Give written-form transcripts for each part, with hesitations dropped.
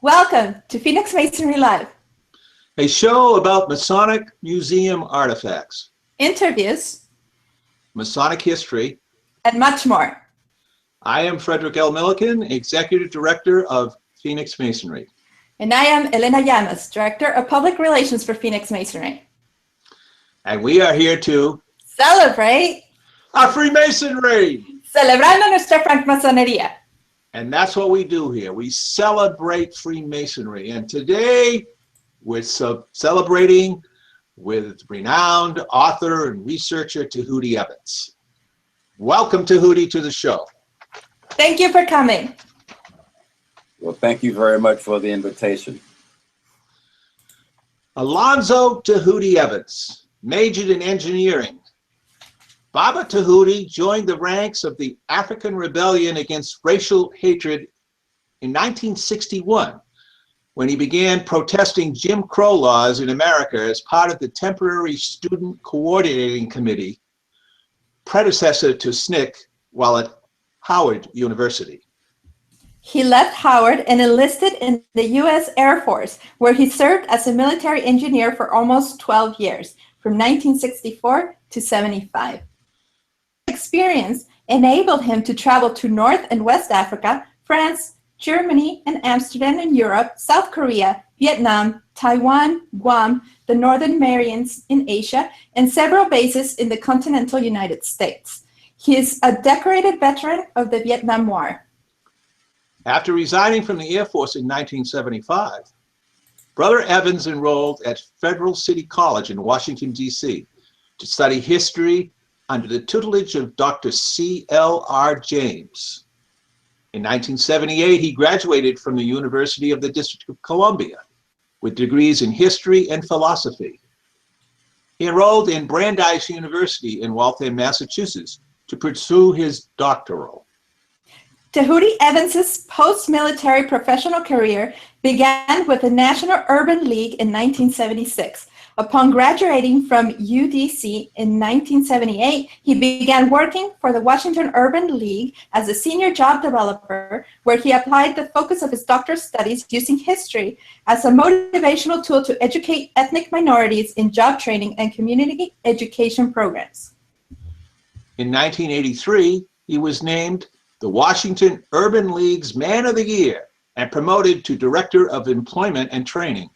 Welcome to Phoenixmasonry Live. A show about Masonic museum artifacts, Interviews, Masonic history, and much more. I am Frederick L. Milliken, Executive Director of Phoenixmasonry. And I am Elena Llamas, Director of Public Relations for Phoenixmasonry. And we are here to celebrate our Freemasonry! Celebrando nuestra francmasonería. And that's what we do here. We celebrate Freemasonry. And today we're celebrating with renowned author and researcher Tehuti Evans. Welcome, Tehuti, to the show. Thank you for coming. Well, thank you very much for the invitation. Alonzo Tehuti Evans majored in engineering. Baba Tehuti joined the ranks of the African Rebellion against racial hatred in 1961 when he began protesting Jim Crow laws in America as part of the Temporary Student Coordinating Committee, predecessor to SNCC, while at Howard University. He left Howard and enlisted in the U.S. Air Force, where he served as a military engineer for almost 12 years, from 1964 to 75. Experience enabled him to travel to North and West Africa, France, Germany, and Amsterdam in Europe, South Korea, Vietnam, Taiwan, Guam, the Northern Marianas in Asia, and several bases in the continental United States. He is a decorated veteran of the Vietnam War. After resigning from the Air Force in 1975, Brother Evans enrolled at Federal City College in Washington, D.C. to study history under the tutelage of Dr. C.L.R. James. In 1978, he graduated from the University of the District of Columbia with degrees in history and philosophy. He enrolled in Brandeis University in Waltham, Massachusetts to pursue his doctoral. Tehuti Evans's post-military professional career began with the National Urban League in 1976. Upon graduating from UDC in 1978, he began working for the Washington Urban League as a senior job developer, where he applied the focus of his doctoral studies using history as a motivational tool to educate ethnic minorities in job training and community education programs. In 1983, he was named the Washington Urban League's Man of the Year and promoted to Director of Employment and Training.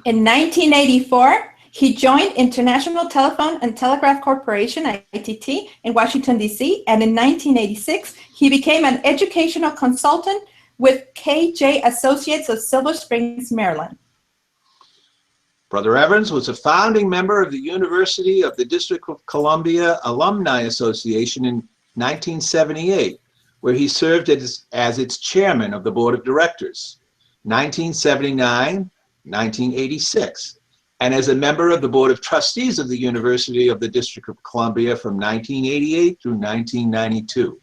In 1984, he joined International Telephone and Telegraph Corporation, ITT, in Washington, D.C., and in 1986, he became an educational consultant with KJ Associates of Silver Springs, Maryland. Brother Evans was a founding member of the University of the District of Columbia Alumni Association in 1978, where he served as its chairman of the board of directors, 1979, 1986, and as a member of the Board of Trustees of the University of the District of Columbia from 1988 through 1992.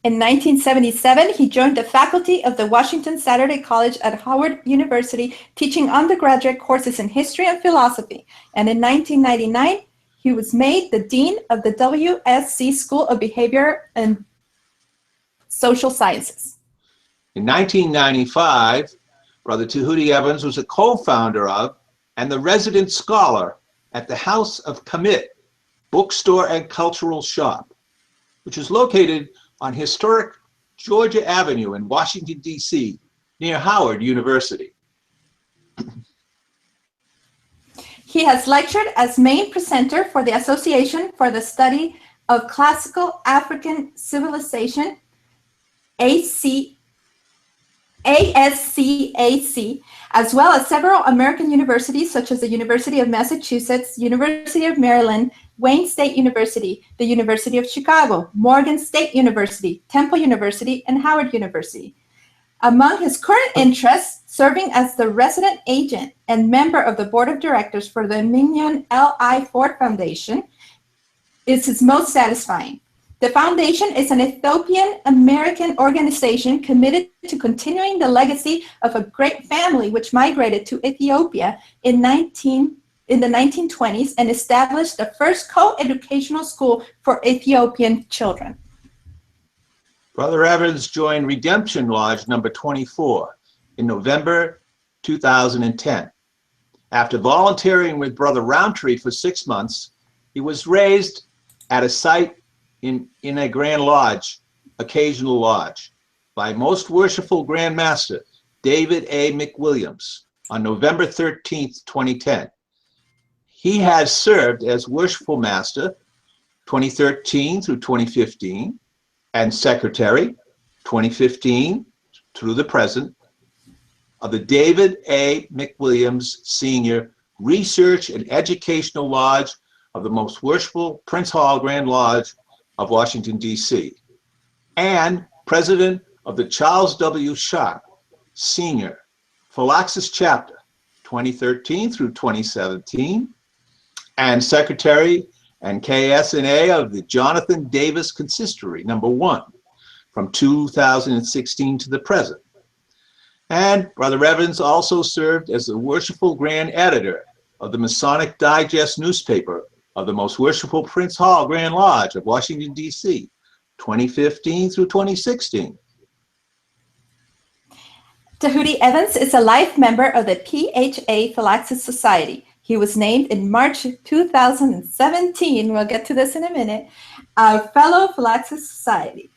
In 1977, he joined the faculty of the Washington Saturday College at Howard University, teaching undergraduate courses in history and philosophy. And in 1999, he was made the Dean of the WSC School of Behavior and Social Sciences. In 1995, Brother Tehuti Evans was a co-founder of and the resident scholar at the House of Kemet bookstore and cultural shop, which is located on historic Georgia Avenue in Washington, D.C., near Howard University. He has lectured as main presenter for the Association for the Study of Classical African Civilization, ASCAC, as well as several American universities such as the University of Massachusetts, University of Maryland, Wayne State University, the University of Chicago, Morgan State University, Temple University, and Howard University. Among his current interests, serving as the resident agent and member of the board of directors for the Mignon L.I. Ford Foundation is his most satisfying. The foundation is an Ethiopian-American organization committed to continuing the legacy of a great family which migrated to Ethiopia in the 1920s and established the first co-educational school for Ethiopian children. Brother Evans joined Redemption Lodge number 24 in November 2010. After volunteering with Brother Roundtree for 6 months, he was raised at a site in a Grand Lodge, Occasional Lodge, by Most Worshipful Grand Master David A. McWilliams on November 13th, 2010. He has served as Worshipful Master 2013 through 2015 and Secretary 2015 through the present of the David A. McWilliams Senior Research and Educational Lodge of the Most Worshipful Prince Hall Grand Lodge of Washington, D.C., and President of the Charles W. Sharp Senior Phylaxis Chapter 2013 through 2017, and Secretary and KSNA of the Jonathan Davis Consistory number 1 from 2016 to the present. And Brother Evans also served as the Worshipful Grand Editor of the Masonic Digest newspaper of the Most Worshipful Prince Hall Grand Lodge of Washington, D.C., 2015 through 2016. Tehuti Evans is a life member of the PHA Phylaxis Society. He was named in March 2017, we'll get to this in a minute, a fellow Phylaxis Society.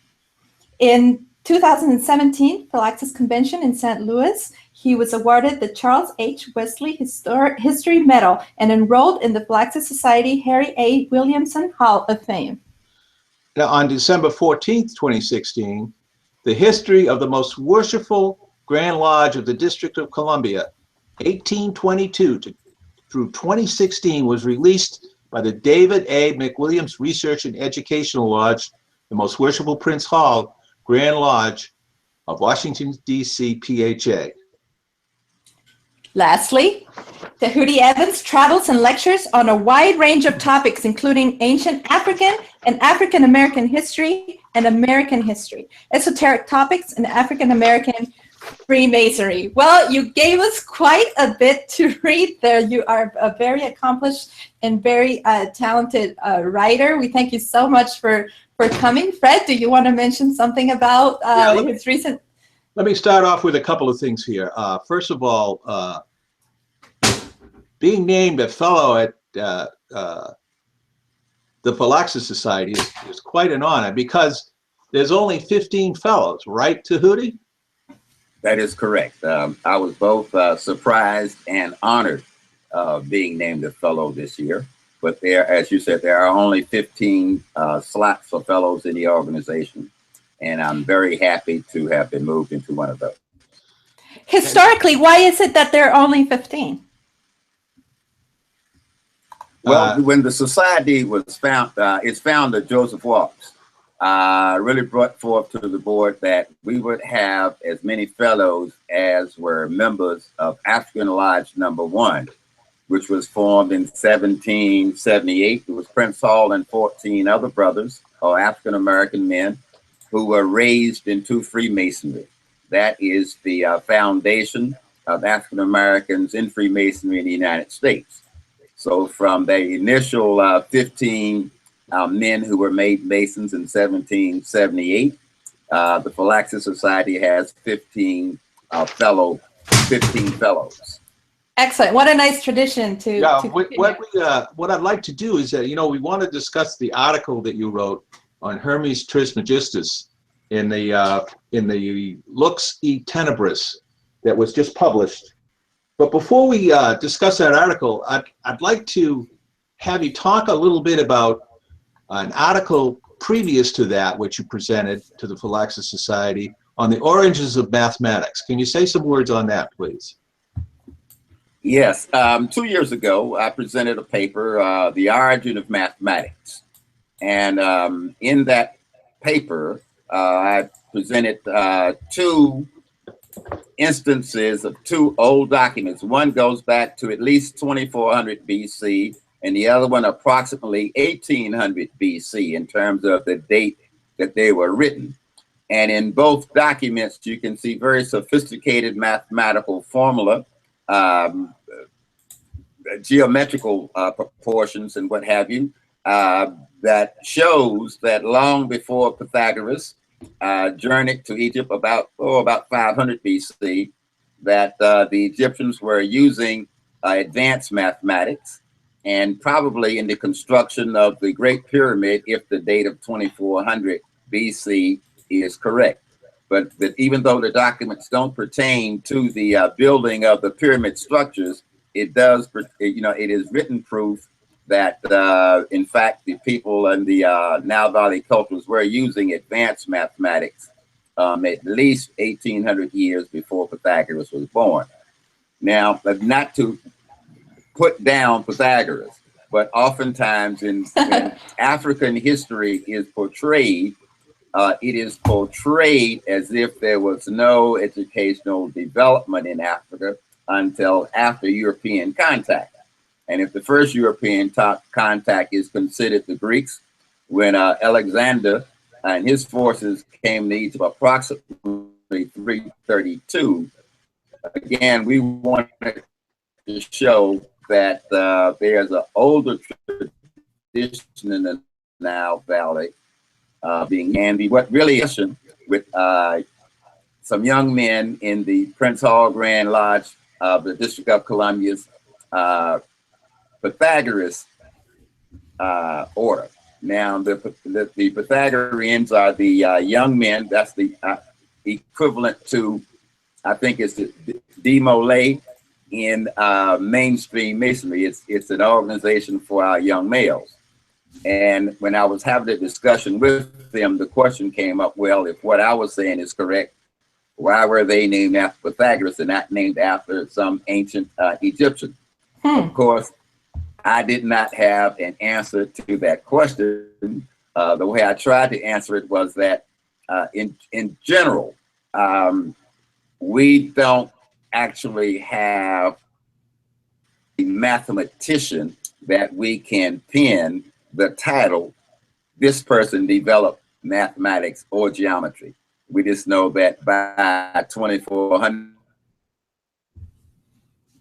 In 2017 Phylaxis Convention in St. Louis, he was awarded the Charles H. Wesley History Medal and enrolled in the Phylaxis Society Harry A. Williamson Hall of Fame. Now, on December 14th, 2016, the history of the Most Worshipful Grand Lodge of the District of Columbia, 1822 through 2016, was released by the David A. McWilliams Research and Educational Lodge, the Most Worshipful Prince Hall Grand Lodge of Washington, D.C., PHA. Lastly, Tehuti Evans travels and lectures on a wide range of topics, including ancient African and African American history and American history, esoteric topics, and African American Freemasonry. Well, you gave us quite a bit to read there. You are a very accomplished and very talented writer. We thank you so much for coming. Fred, do you want to mention something about his recent? Let me start off with a couple of things here. First of all, being named a fellow at the Phylaxis Society is quite an honor, because there's only 15 fellows, right, Tehuti? That is correct. I was both surprised and honored being named a fellow this year. But there, as you said, there are only 15 slots for fellows in the organization. And I'm very happy to have been moved into one of those. Historically, why is it that there are only 15? Well, when the society was found, its founder, Joseph Walks, really brought forth to the board that we would have as many fellows as were members of African Lodge number 1, which was formed in 1778. It was Prince Hall and 14 other brothers, or African-American men, who were raised into Freemasonry. That is the foundation of African-Americans in Freemasonry in the United States. So from the initial 15 men who were made Masons in 1778, the Phylaxis Society has 15 fellows. Excellent. What a nice tradition to. Yeah. To what I'd like to do is that we want to discuss the article that you wrote on Hermes Trismegistus in the Lux e Tenebris that was just published. But before we discuss that article, I'd like to have you talk a little bit about an article previous to that, which you presented to the Phylaxis Society on the origins of mathematics. Can you say some words on that, please? Yes. 2 years ago, I presented a paper, The Origin of Mathematics. And in that paper, I presented 2 instances of 2 old documents. One goes back to at least 2400 BC, and the other one approximately 1800 BC in terms of the date that they were written. And in both documents, you can see very sophisticated mathematical formula, geometrical proportions and what have you, that shows that long before Pythagoras journeyed to Egypt about 500 BC, that the Egyptians were using advanced mathematics, and probably in the construction of the Great Pyramid, if the date of 2400 BC is correct. But even though the documents don't pertain to the building of the pyramid structures, it does, it is written proof that in fact the people in the Nile Valley cultures were using advanced mathematics at least 1800 years before Pythagoras was born. Now, not to put down Pythagoras, but oftentimes in African history is portrayed, it is portrayed as if there was no educational development in Africa until after European contact. And if the first European contact is considered the Greeks, when Alexander and his forces came to Egypt approximately 332, again, we wanted to show that there's an older tradition in the Nile Valley being handy. What really is with some young men in the Prince Hall Grand Lodge of the District of Columbia's Pythagoras order. Now, the Pythagoreans are the young men. That's the equivalent to, I think it's the D-Molay in mainstream masonry. It's an organization for our young males. And when I was having a discussion with them, the question came up, well, if what I was saying is correct, why were they named after Pythagoras and not named after some ancient Egyptian? Of course, I did not have an answer to that question. The way I tried to answer it was that in general, we don't actually have a mathematician that we can pin the title, this person developed mathematics or geometry. We just know that by 2400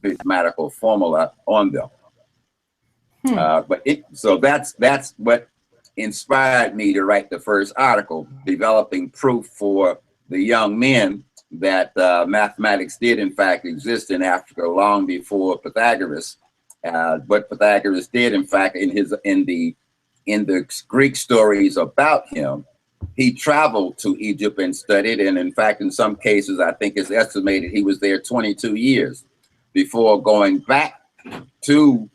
mathematical formula on them. So that's what inspired me to write the first article, developing proof for the young men that mathematics did in fact exist in Africa long before Pythagoras. But Pythagoras did in fact in the Greek stories about him, he traveled to Egypt and studied, and in fact in some cases I think it's estimated he was there 22 years before going back to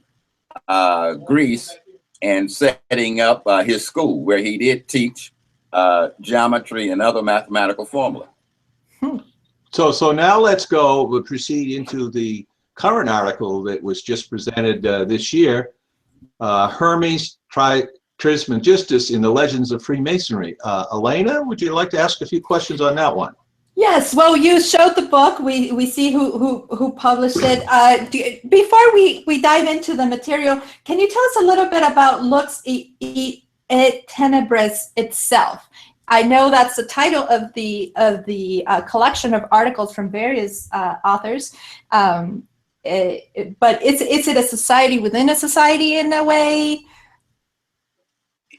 Greece and setting up his school, where he did teach geometry and other mathematical formula. So now we'll proceed into the current article that was just presented this year, Hermes Trismegistus in the Legends of Freemasonry. Elena, would you like to ask a few questions on that one? Yes, well, you showed the book. We see who published it. Before we dive into the material, can you tell us a little bit about Lux et Tenebris itself? I know that's the title of the collection of articles from various authors, but is it a society within a society in a way?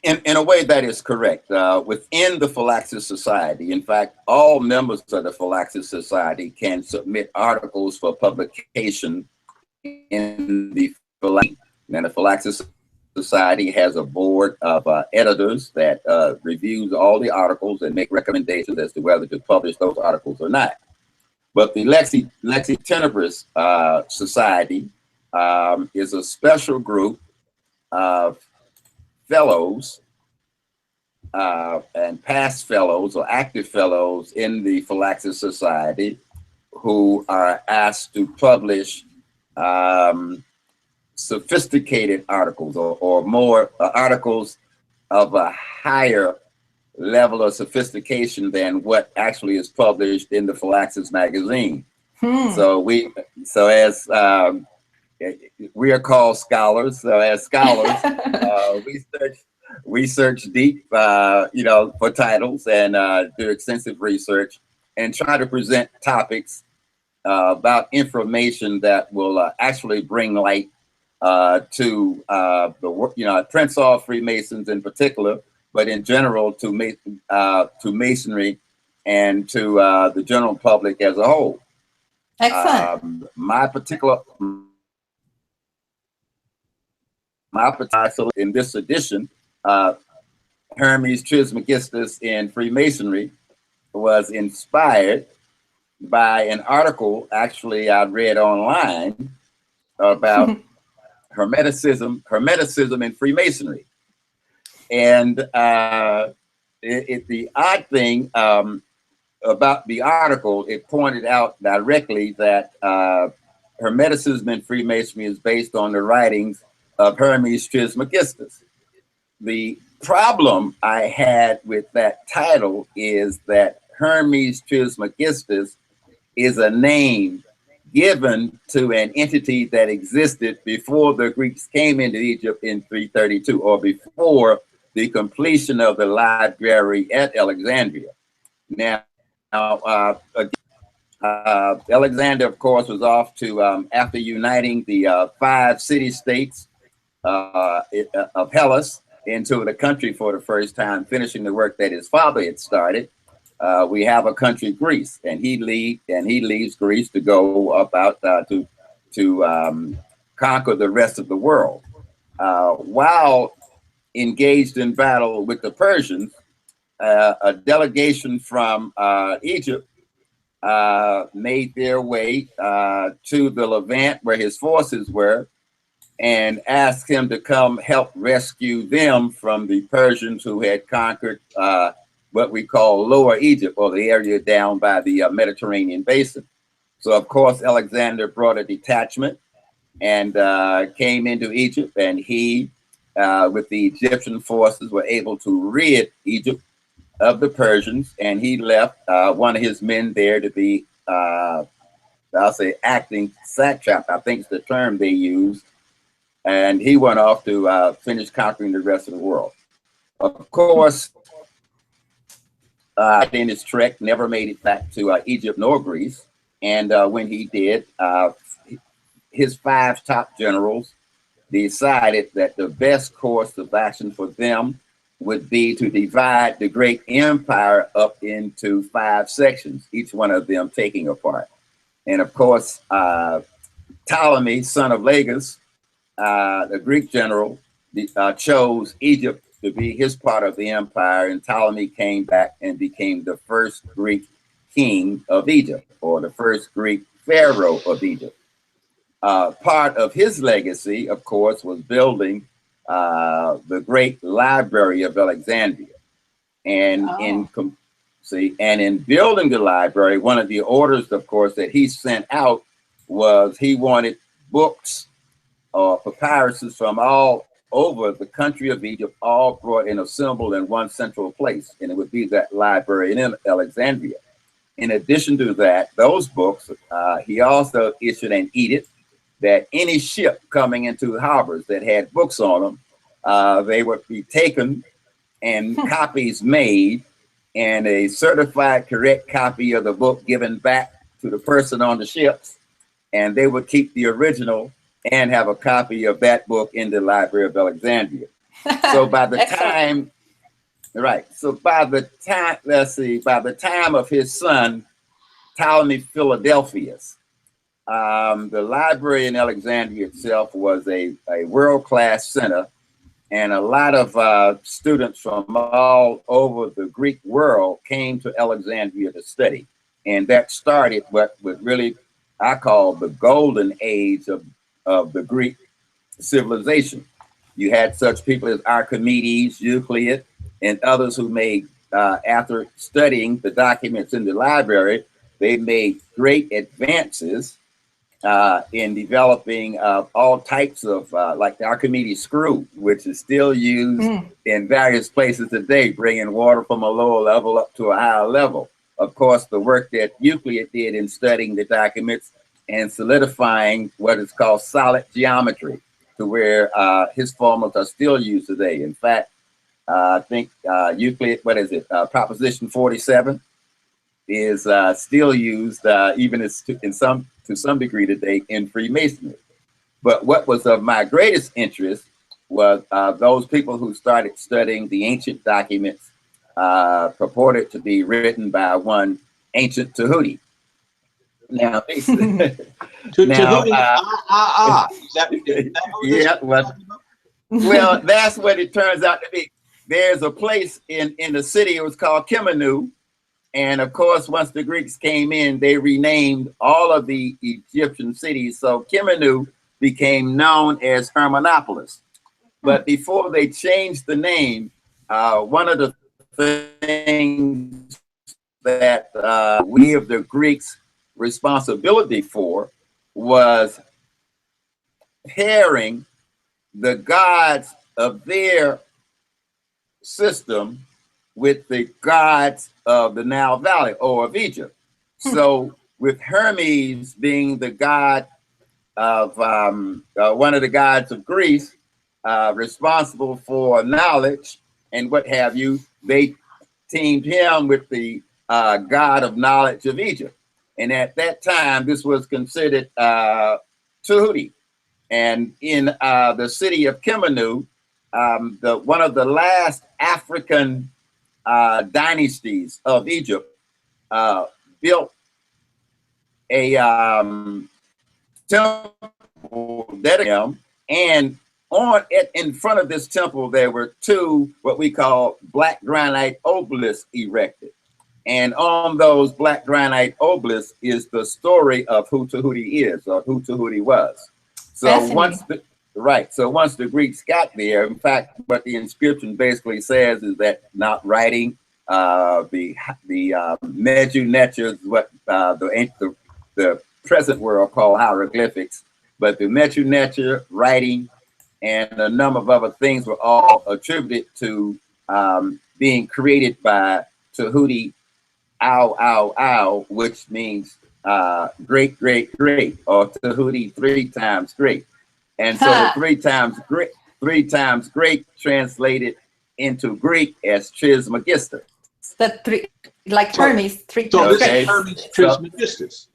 In a way, that is correct. Within the Phylaxis Society, in fact, all members of the Phylaxis Society can submit articles for publication in the Phylaxis. And the Phylaxis Society has a board of editors that reviews all the articles and make recommendations as to whether to publish those articles or not. But the Lux et Tenebris Society is a special group of fellows and past fellows or active fellows in the Phylaxis Society who are asked to publish sophisticated articles or more articles of a higher level of sophistication than what actually is published in the Phylaxis magazine. So as we are called scholars. So as scholars, we search deep, for titles and do extensive research and try to present topics about information that will actually bring light to the work, Prince Hall Freemasons in particular, but in general to Masonry and to the general public as a whole. Excellent. My particular in this edition, Hermes Trismegistus in Freemasonry was inspired by an article actually I read online about Hermeticism in Freemasonry. And the odd thing about the article, it pointed out directly that Hermeticism in Freemasonry is based on the writings of Hermes Trismegistus. The problem I had with that title is that Hermes Trismegistus is a name given to an entity that existed before the Greeks came into Egypt in 332, or before the completion of the library at Alexandria. Now, Alexander, of course, was off to, after uniting the 5 city-states of Hellas into the country for the first time, finishing the work that his father had started. We have a country, Greece, and he leaves Greece to go about to conquer the rest of the world. While engaged in battle with the Persians, a delegation from Egypt made their way to the Levant where his forces were, and asked him to come help rescue them from the Persians who had conquered what we call Lower Egypt, or the area down by the Mediterranean basin. So of course, Alexander brought a detachment and came into Egypt, and he, with the Egyptian forces, were able to rid Egypt of the Persians, and he left one of his men there to be, I'll say, acting satrap, I think is the term they used, and he went off to finish conquering the rest of the world. Of course, in his trek, never made it back to Egypt nor Greece. And when he did, his 5 top generals decided that the best course of action for them would be to divide the great empire up into 5 sections, each one of them taking a part. And of course, Ptolemy, son of Lagus, the Greek general, chose Egypt to be his part of the empire, and Ptolemy came back and became the first Greek king of Egypt, or the first Greek pharaoh of Egypt. Part of his legacy, of course, was building the great library of Alexandria. And in building the library, one of the orders, of course, that he sent out was he wanted books or papyruses from all over the country of Egypt, all brought and assembled in one central place, and it would be that library in Alexandria. In addition to that, those books, he also issued an edict that any ship coming into harbors that had books on them, they would be taken and copies made, and a certified correct copy of the book given back to the person on the ships, and they would keep the original and have a copy of that book in the Library of Alexandria. So by the time, right, so by the time, let's see, by the time of his son, Ptolemy Philadelphus, the library in Alexandria itself was a world-class center, and a lot of students from all over the Greek world came to Alexandria to study. And that started what would really, I call, the golden age of the Greek civilization. You had such people as Archimedes, Euclid, and others who made, after studying the documents in the library, they made great advances in developing all types of, like the Archimedes screw, which is still used in various places today, bringing water from a lower level up to a higher level. Of course, the work that Euclid did in studying the documents and solidifying what is called solid geometry, to where his formulas are still used today. In fact, I think Euclid, what is it, Proposition 47 is still used even to some degree today in Freemasonry. But what was of my greatest interest was those people who started studying the ancient documents purported to be written by one ancient Tehuti. Now, Is that yeah, well, that's what it turns out to be. There's a place in the city, it was called Kemet, and of course, once the Greeks came in, they renamed all of the Egyptian cities. So Kemet became known as Hermonopolis. But before they changed the name, one of the things that we give the Greeks responsibility for was pairing the gods of their system with the gods of the Nile Valley or of Egypt. So with Hermes being the god of one of the gods of Greece, responsible for knowledge and what have you, they teamed him with the god of knowledge of Egypt. And at that time, this was considered Tehuti. And in the city of Kemet, one of the last African dynasties of Egypt built a temple dedicated, and in front of this temple there were two what we call black granite obelisks erected. And on those black granite obelisks is the story of who Tehuti is, or who Tehuti was. So once the Greeks got there, in fact, what the inscription basically says is that not writing the Medu Neter, what the present world called hieroglyphics, but the Medu Neter writing and a number of other things were all attributed to being created by Tehuti Ow, which means great, great, great, or Tehuti 3 times great. And so the 3 times great translated into Greek as Trismegistus. That three, like Hermes, 3 times so this great. is Hermes Trismegistus.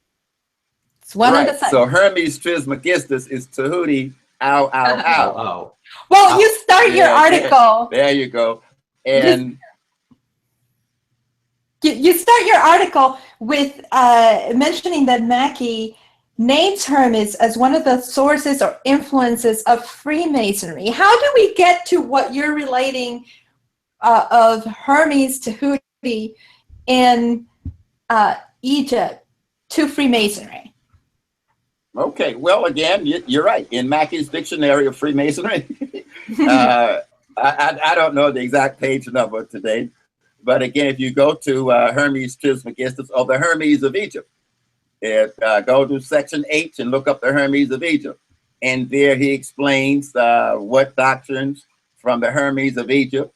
It's one right. on the side. So Hermes Trismegistus is Tehuti Ow. Well, you start your article. There you go. And you start your article with mentioning that Mackey names Hermes as one of the sources or influences of Freemasonry. How do we get to what you're relating of Hermes-Tehuti in Egypt to Freemasonry? Okay, well, again, you're right. In Mackey's Dictionary of Freemasonry, I don't know the exact page number today, but again, if you go to Hermes Trismegistus, or the Hermes of Egypt, go to section H and look up the Hermes of Egypt. And there he explains what doctrines from the Hermes of Egypt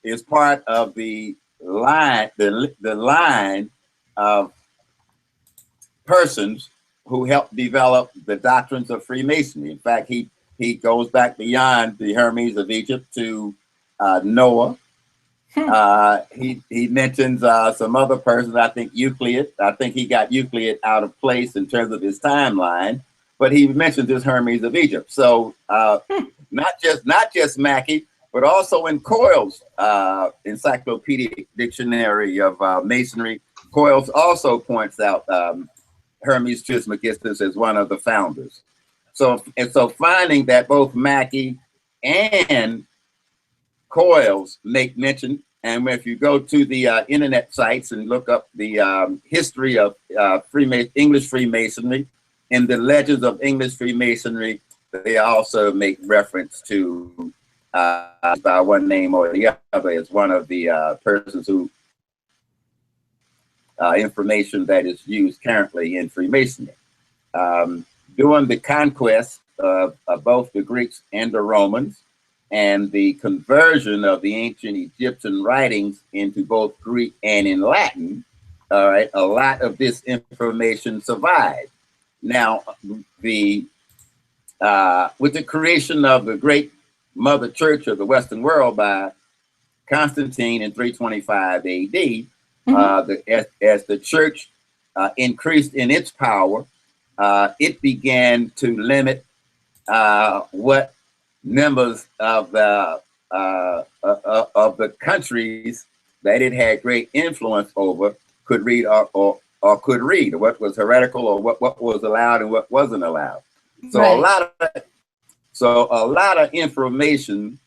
is part of the line, the line of persons who helped develop the doctrines of Freemasonry. In fact, he goes back beyond the Hermes of Egypt to Noah. He mentions some other persons. I think Euclid. I think he got Euclid out of place in terms of his timeline, but he mentions this Hermes of Egypt. So not just Mackey, but also in Coyle's Encyclopedic Dictionary of Masonry, Coyle's also points out Hermes Trismegistus as one of the founders. So finding that both Mackey and Coyle's make mention, and if you go to the internet sites and look up the history of English Freemasonry and the legends of English Freemasonry, they also make reference to by one name or the other as one of the persons who information that is used currently in Freemasonry. During the conquest of both the Greeks and the Romans, and the conversion of the ancient Egyptian writings into both Greek and in Latin, all right, a lot of this information survived. Now, with the creation of the great Mother Church of the Western world by Constantine in 325 AD, as the church increased in its power, it began to limit what members of the countries that it had great influence over could read or could read, what was heretical or what was allowed and what wasn't allowed. So Right. a lot of information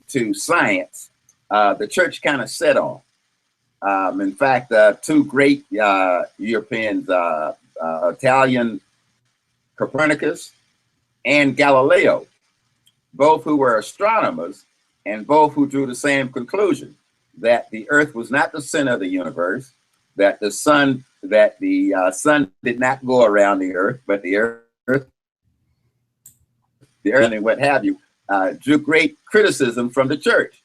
to science, the church kind of set on. In fact, two great Europeans, Italian Copernicus and Galileo, both who were astronomers and both who drew the same conclusion, that the earth was not the center of the universe, that the sun did not go around the earth, but the earth and what have you, drew great criticism from the church.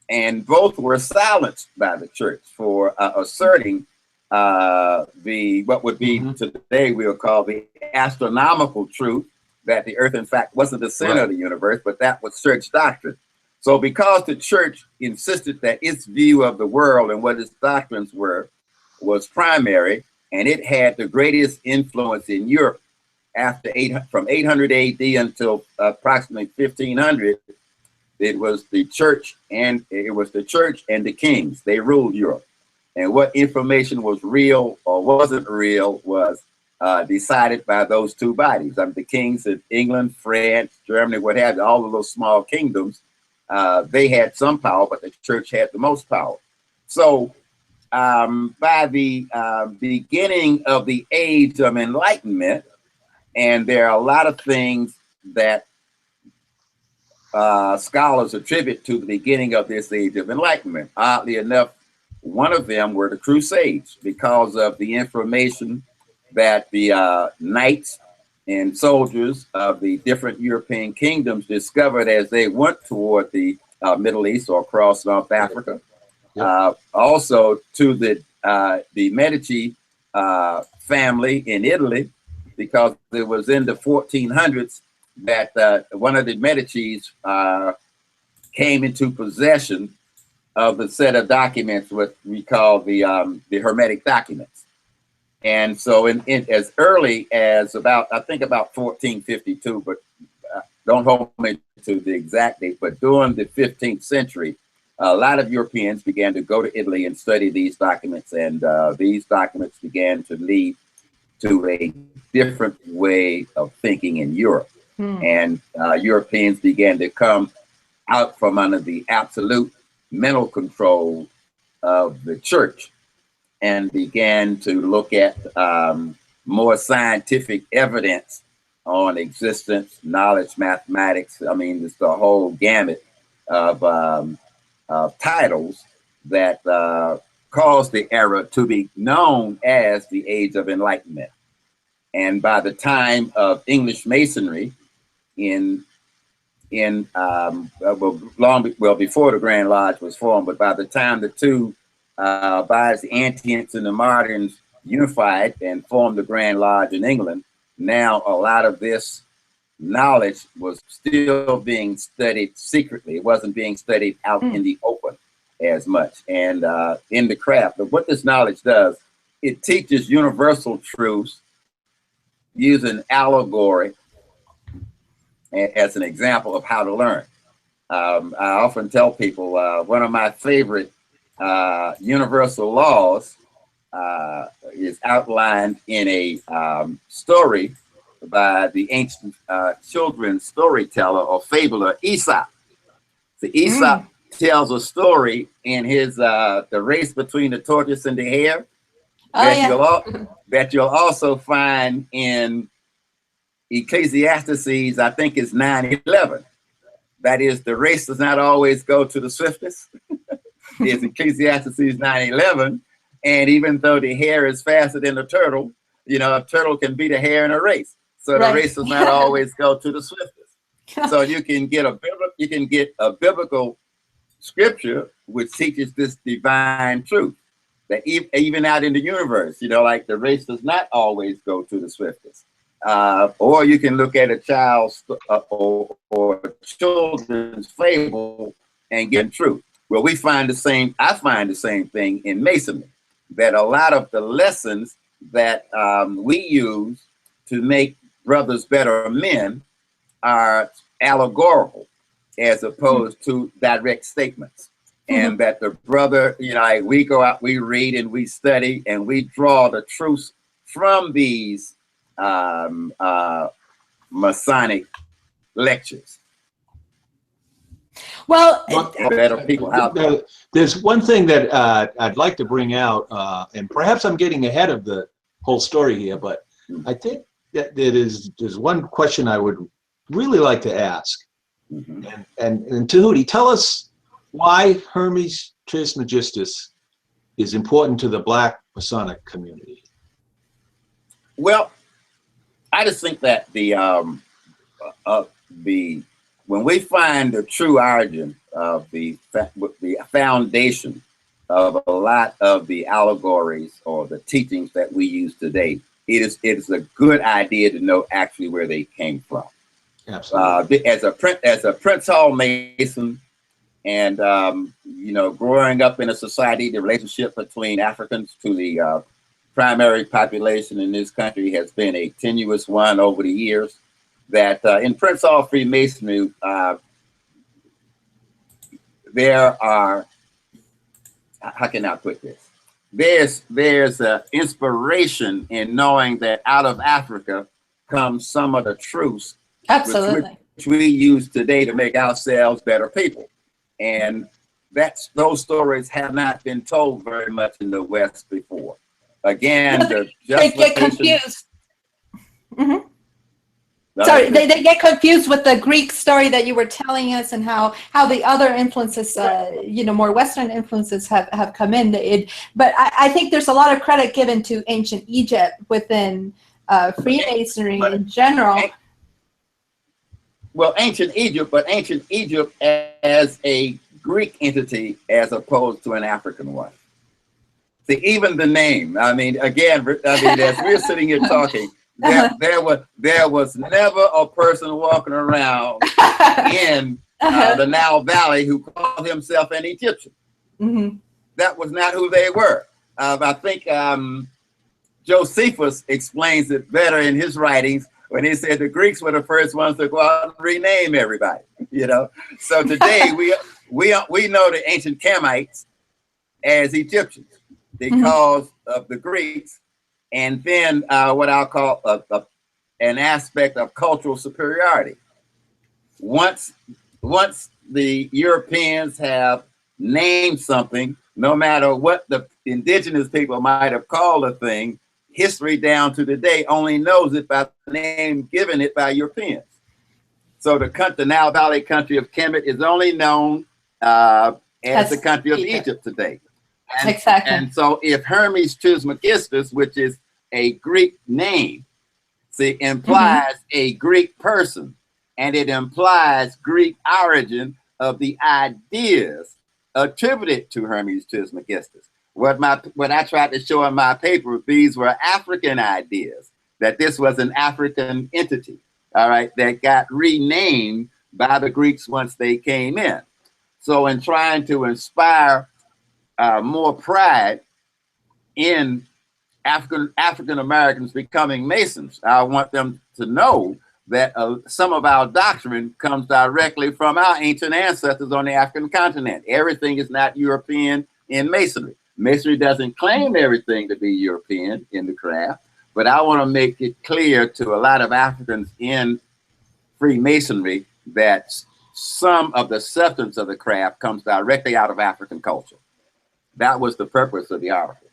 And both were silenced by the church for asserting what would be today we'll call the astronomical truth, that the earth in fact wasn't the center of the universe, but that was church doctrine. So because the church insisted that its view of the world and what its doctrines were was primary, and it had the greatest influence in Europe from 800 AD until approximately 1500, it was the church and the kings. They ruled Europe, and what information was real or wasn't real was decided by those two bodies. The kings of England, France, Germany, what have you, all of those small kingdoms, they had some power, but the church had the most power. So by the beginning of the Age of Enlightenment, and there are a lot of things that scholars attribute to the beginning of this Age of Enlightenment. Oddly enough, one of them were the Crusades, because of the information that the knights and soldiers of the different European kingdoms discovered as they went toward the Middle East or across North Africa. Yep. Also to the Medici family in Italy, because it was in the 1400s that one of the Medicis came into possession of the set of documents, what we call the Hermetic documents. And so in as early as about 1452, but don't hold me to the exact date, but during the 15th century, a lot of Europeans began to go to Italy and study these documents, and these documents began to lead to a different way of thinking in Europe. And Europeans began to come out from under the absolute mental control of the church and began to look at more scientific evidence on existence, knowledge, mathematics. I mean, it's the whole gamut of titles that caused the era to be known as the Age of Enlightenment. And by the time of English Masonry, before the Grand Lodge was formed, but by the time the two bodies, the Ancients and the Moderns, unified and formed the Grand Lodge in England, now a lot of this knowledge was still being studied secretly. It wasn't being studied out in the open as much, and in the craft. But what this knowledge does, it teaches universal truths using allegory as an example of how to learn. I often tell people one of my favorite universal laws is outlined in a story by the ancient children's storyteller or fabler Aesop. So Aesop tells a story in his The Race Between the Tortoise and the Hare that you'll also find in Ecclesiastes, I think it's 9:11. That is, the race does not always go to the swiftest. It's Ecclesiastes 9:11. And even though the hare is faster than the turtle, you know, a turtle can beat a hare in a race. So the race does not always go to the swiftest. So you can get a biblical scripture which teaches this divine truth that even out in the universe, you know, like the race does not always go to the swiftest. Or you can look at a child's or children's fable and get truth. Well, I find the same thing in Masonry, that a lot of the lessons that we use to make brothers better men are allegorical as opposed to direct statements. And that the brother, you know, we go out, we read and we study and we draw the truth from these Masonic lectures. Well, better people out there. There's one thing that I'd like to bring out, and perhaps I'm getting ahead of the whole story here, but I think that there's one question I would really like to ask. And Tehuti, tell us why Hermes Trismegistus is important to the Black Masonic community. Well, I just think that when we find the true origin of the foundation of a lot of the allegories or the teachings that we use today, it is a good idea to know actually where they came from. Absolutely. As a Prince Hall Mason, and you know, growing up in a society, the relationship between Africans to the primary population in this country has been a tenuous one over the years. That in Prince Hall Freemasonry, there are, how can I put this? There's inspiration in knowing that out of Africa comes some of the truths which we use today to make ourselves better people. And those stories have not been told very much in the West before. Again, they get confused. Sorry, they get confused with the Greek story that you were telling us, and how the other influences, you know, more Western influences have come in. But I think there's a lot of credit given to ancient Egypt within Freemasonry in general. Well, ancient Egypt as a Greek entity as opposed to an African one. See, even the name. I mean, again, as we're sitting here talking, there was never a person walking around in the Nile Valley who called himself an Egyptian. That was not who they were. I think Josephus explains it better in his writings when he said the Greeks were the first ones to go out and rename everybody. You know, so today we know the ancient Kemites as Egyptians because of the Greeks. And then what I'll call an aspect of cultural superiority. Once the Europeans have named something, no matter what the indigenous people might have called a thing, history down to today only knows it by the name given it by Europeans. So the Nile Valley country of Kemet is only known as the country of Egypt today. And so if Hermes Trismegistus, which is a Greek name, see, implies a Greek person, and it implies Greek origin of the ideas attributed to Hermes Trismegistus. What I tried to show in my paper, these were African ideas, that this was an African entity, all right, that got renamed by the Greeks once they came in. So in trying to inspire more pride in African Americans becoming Masons, I want them to know that some of our doctrine comes directly from our ancient ancestors on the African continent. Everything is not European in Masonry. Masonry doesn't claim everything to be European in the craft, but I want to make it clear to a lot of Africans in Freemasonry that some of the substance of the craft comes directly out of African culture. That was the purpose of the article.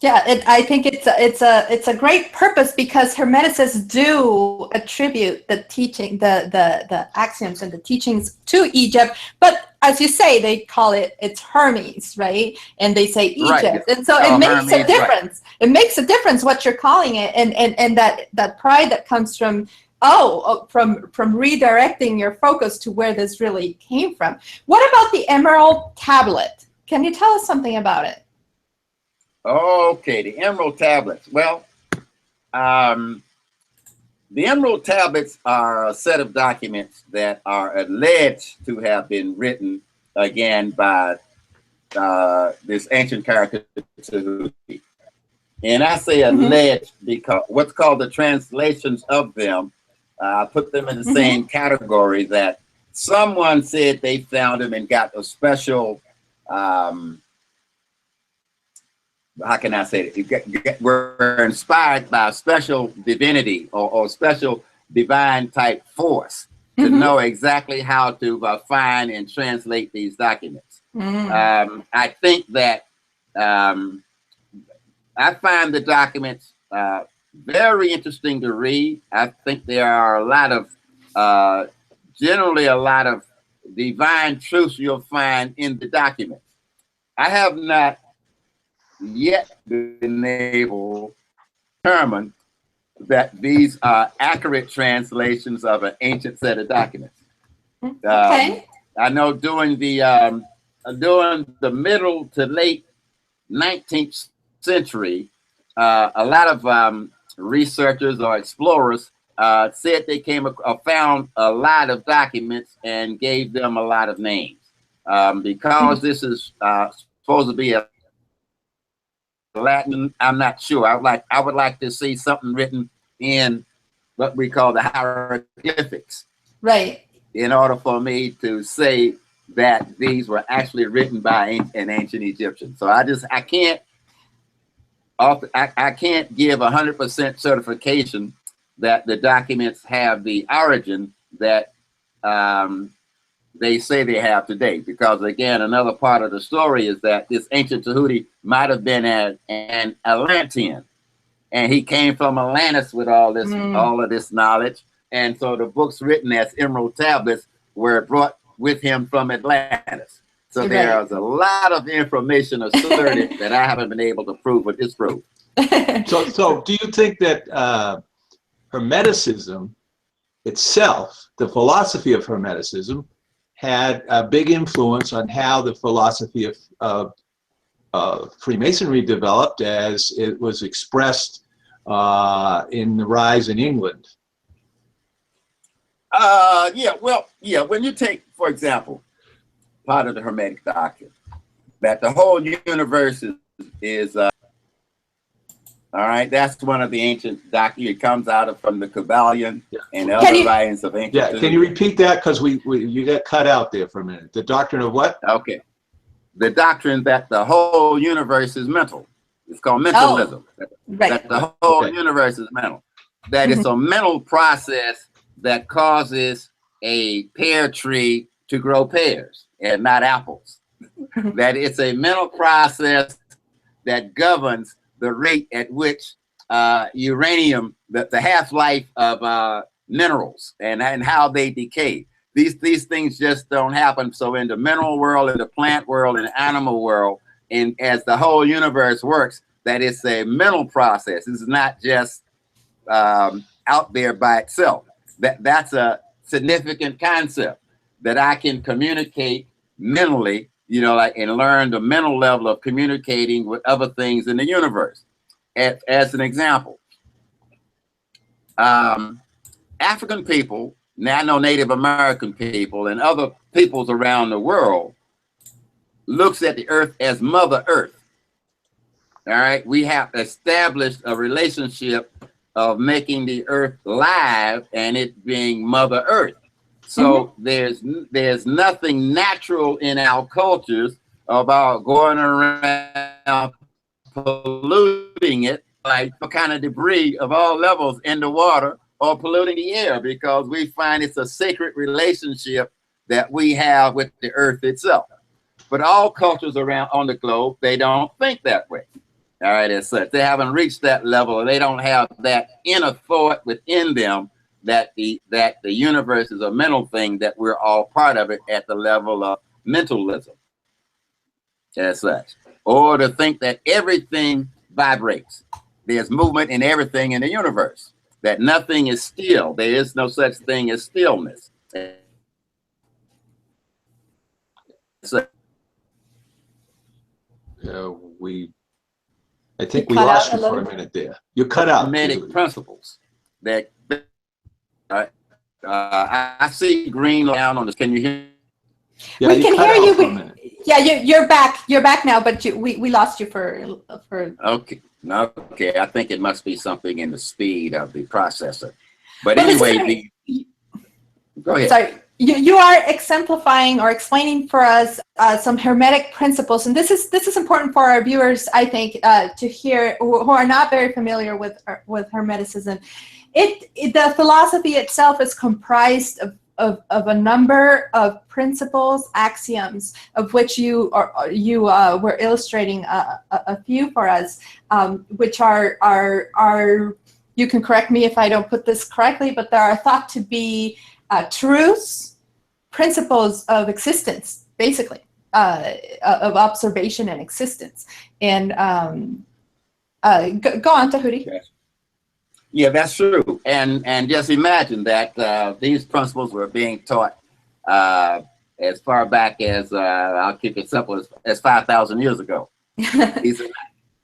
Yeah, I think it's a great purpose, because Hermeticists do attribute the teaching, the axioms and the teachings to Egypt, but as you say, they call it's Hermes, right? And they say Egypt, right. And so it makes Hermes, a difference. Right. It makes a difference what you're calling it, and that pride that comes from redirecting your focus to where this really came from. What about the Emerald Tablet? Can you tell us something about it? Okay, the Emerald Tablets. Well, the Emerald Tablets are a set of documents that are alleged to have been written, again, by this ancient character, Tehuti. And I say alleged because what's called the translations of them put them in the same category that someone said they found them and got a special, how can I say it? Were inspired by a special divinity or special divine type force to know exactly how to find and translate these documents. I think that I find the documents very interesting to read. I think there are a lot of, generally a lot of divine truths you'll find in the documents. I have not yet been able to determine that these are accurate translations of an ancient set of documents. Okay. I know during the middle to late 19th century, a lot of researchers or explorers said they found a lot of documents and gave them a lot of names. Because this is supposed to be a Latin, I'm not sure. I would like to see something written in what we call the hieroglyphics. Right. In order for me to say that these were actually written by an ancient Egyptian. So I can't give 100% certification that the documents have the origin that they say they have today. Because again, another part of the story is that this ancient Tehuti might have been an Atlantean, and he came from Atlantis with all of this knowledge. And so the books written as emerald tablets were brought with him from Atlantis. So there's a lot of information asserted that I haven't been able to prove with this proof. So do you think that Hermeticism itself, the philosophy of Hermeticism, had a big influence on how the philosophy of Freemasonry developed as it was expressed in the rise in England? When you take, for example, part of the Hermetic doctrine, that the whole universe is all right, that's one of the ancient doctrines. It comes out from the Kabbalion and other writings of ancient. Yeah, can you repeat that? Because you got cut out there for a minute. The doctrine of what? Okay. The doctrine that the whole universe is mental. It's called mentalism. That the whole universe is mental. That it's a mental process that causes a pear tree to grow pears and not apples. That it's a mental process that governs the rate at which uranium, the half-life of minerals and how they decay. These things just don't happen. So in the mineral world, in the plant world, in the animal world, and as the whole universe works, that it's a mental process. It's not just out there by itself. That's a significant concept that I can communicate mentally, and learn the mental level of communicating with other things in the universe. As an example, African people, now I know Native American people and other peoples around the world, looks at the earth as Mother Earth. All right, we have established a relationship of making the earth live and it being Mother Earth. So there's nothing natural in our cultures about going around polluting it, like what kind of debris of all levels in the water or polluting the air, because we find it's a sacred relationship that we have with the earth itself. But all cultures around on the globe, they don't think that way. All right, as such, they haven't reached that level. They don't have that inner thought within them that the universe is a mental thing, that we're all part of it at the level of mentalism, as such. Or to think that everything vibrates. There's movement in everything in the universe. That nothing is still. There is no such thing as stillness. So, I think we lost you for a minute there. You cut out. Hermetic principles. That I see green down on this. Can you hear? Yeah, we can hear you. Yeah, you're back. You're back now, but we lost you for. Okay. Okay. I think it must be something in the speed of the processor. But well, anyway, go ahead. Sorry, you are exemplifying or explaining for us some Hermetic principles, and this is important for our viewers, I think, to hear, who are not very familiar with Hermeticism. The philosophy itself is comprised of a number of principles, axioms, of which you were illustrating a few for us, which are you can correct me if I don't put this correctly, but there are thought to be truths, principles of existence, basically, of observation and existence. And go on, Tehuti. Yes. Yeah, that's true. And just imagine that these principles were being taught as far back as, I'll keep it simple, as 5,000 years ago.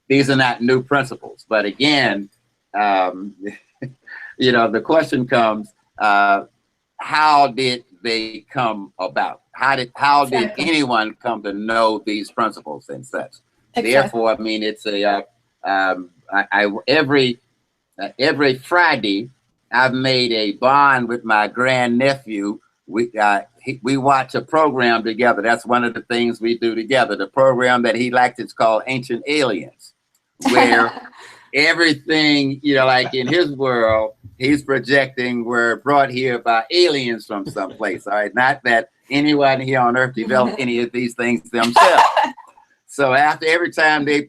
These are not new principles. But again, you know, the question comes, how did they come about? How did anyone come to know these principles and such? Exactly. Therefore, I mean, it's every Friday, I've made a bond with my grandnephew. We watch a program together. That's one of the things we do together. The program that he likes is called Ancient Aliens, where everything, you know, like in his world, he's projecting we're brought here by aliens from someplace. All right, not that anyone here on Earth developed any of these things themselves. So after every time they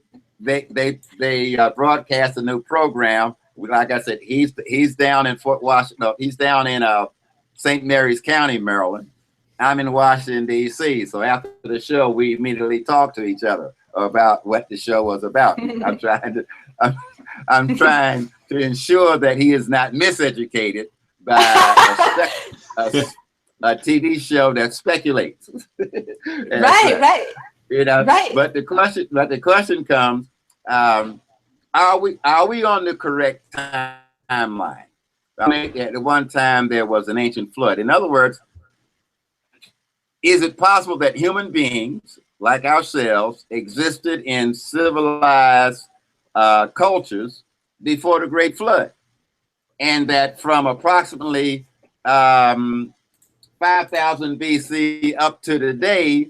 broadcast a new program, like I said, he's down in Fort Washington. No, he's down in St. Mary's County, Maryland. I'm in Washington, D.C. So after the show, we immediately talk to each other about what the show was about. I'm trying to ensure that he is not miseducated by a TV show that speculates. Right. You know, right. But the question comes, are we on the correct timeline? I mean, at one time there was an ancient flood. In other words, is it possible that human beings like ourselves existed in civilized cultures before the Great Flood, and that from approximately 5,000 BC up to today,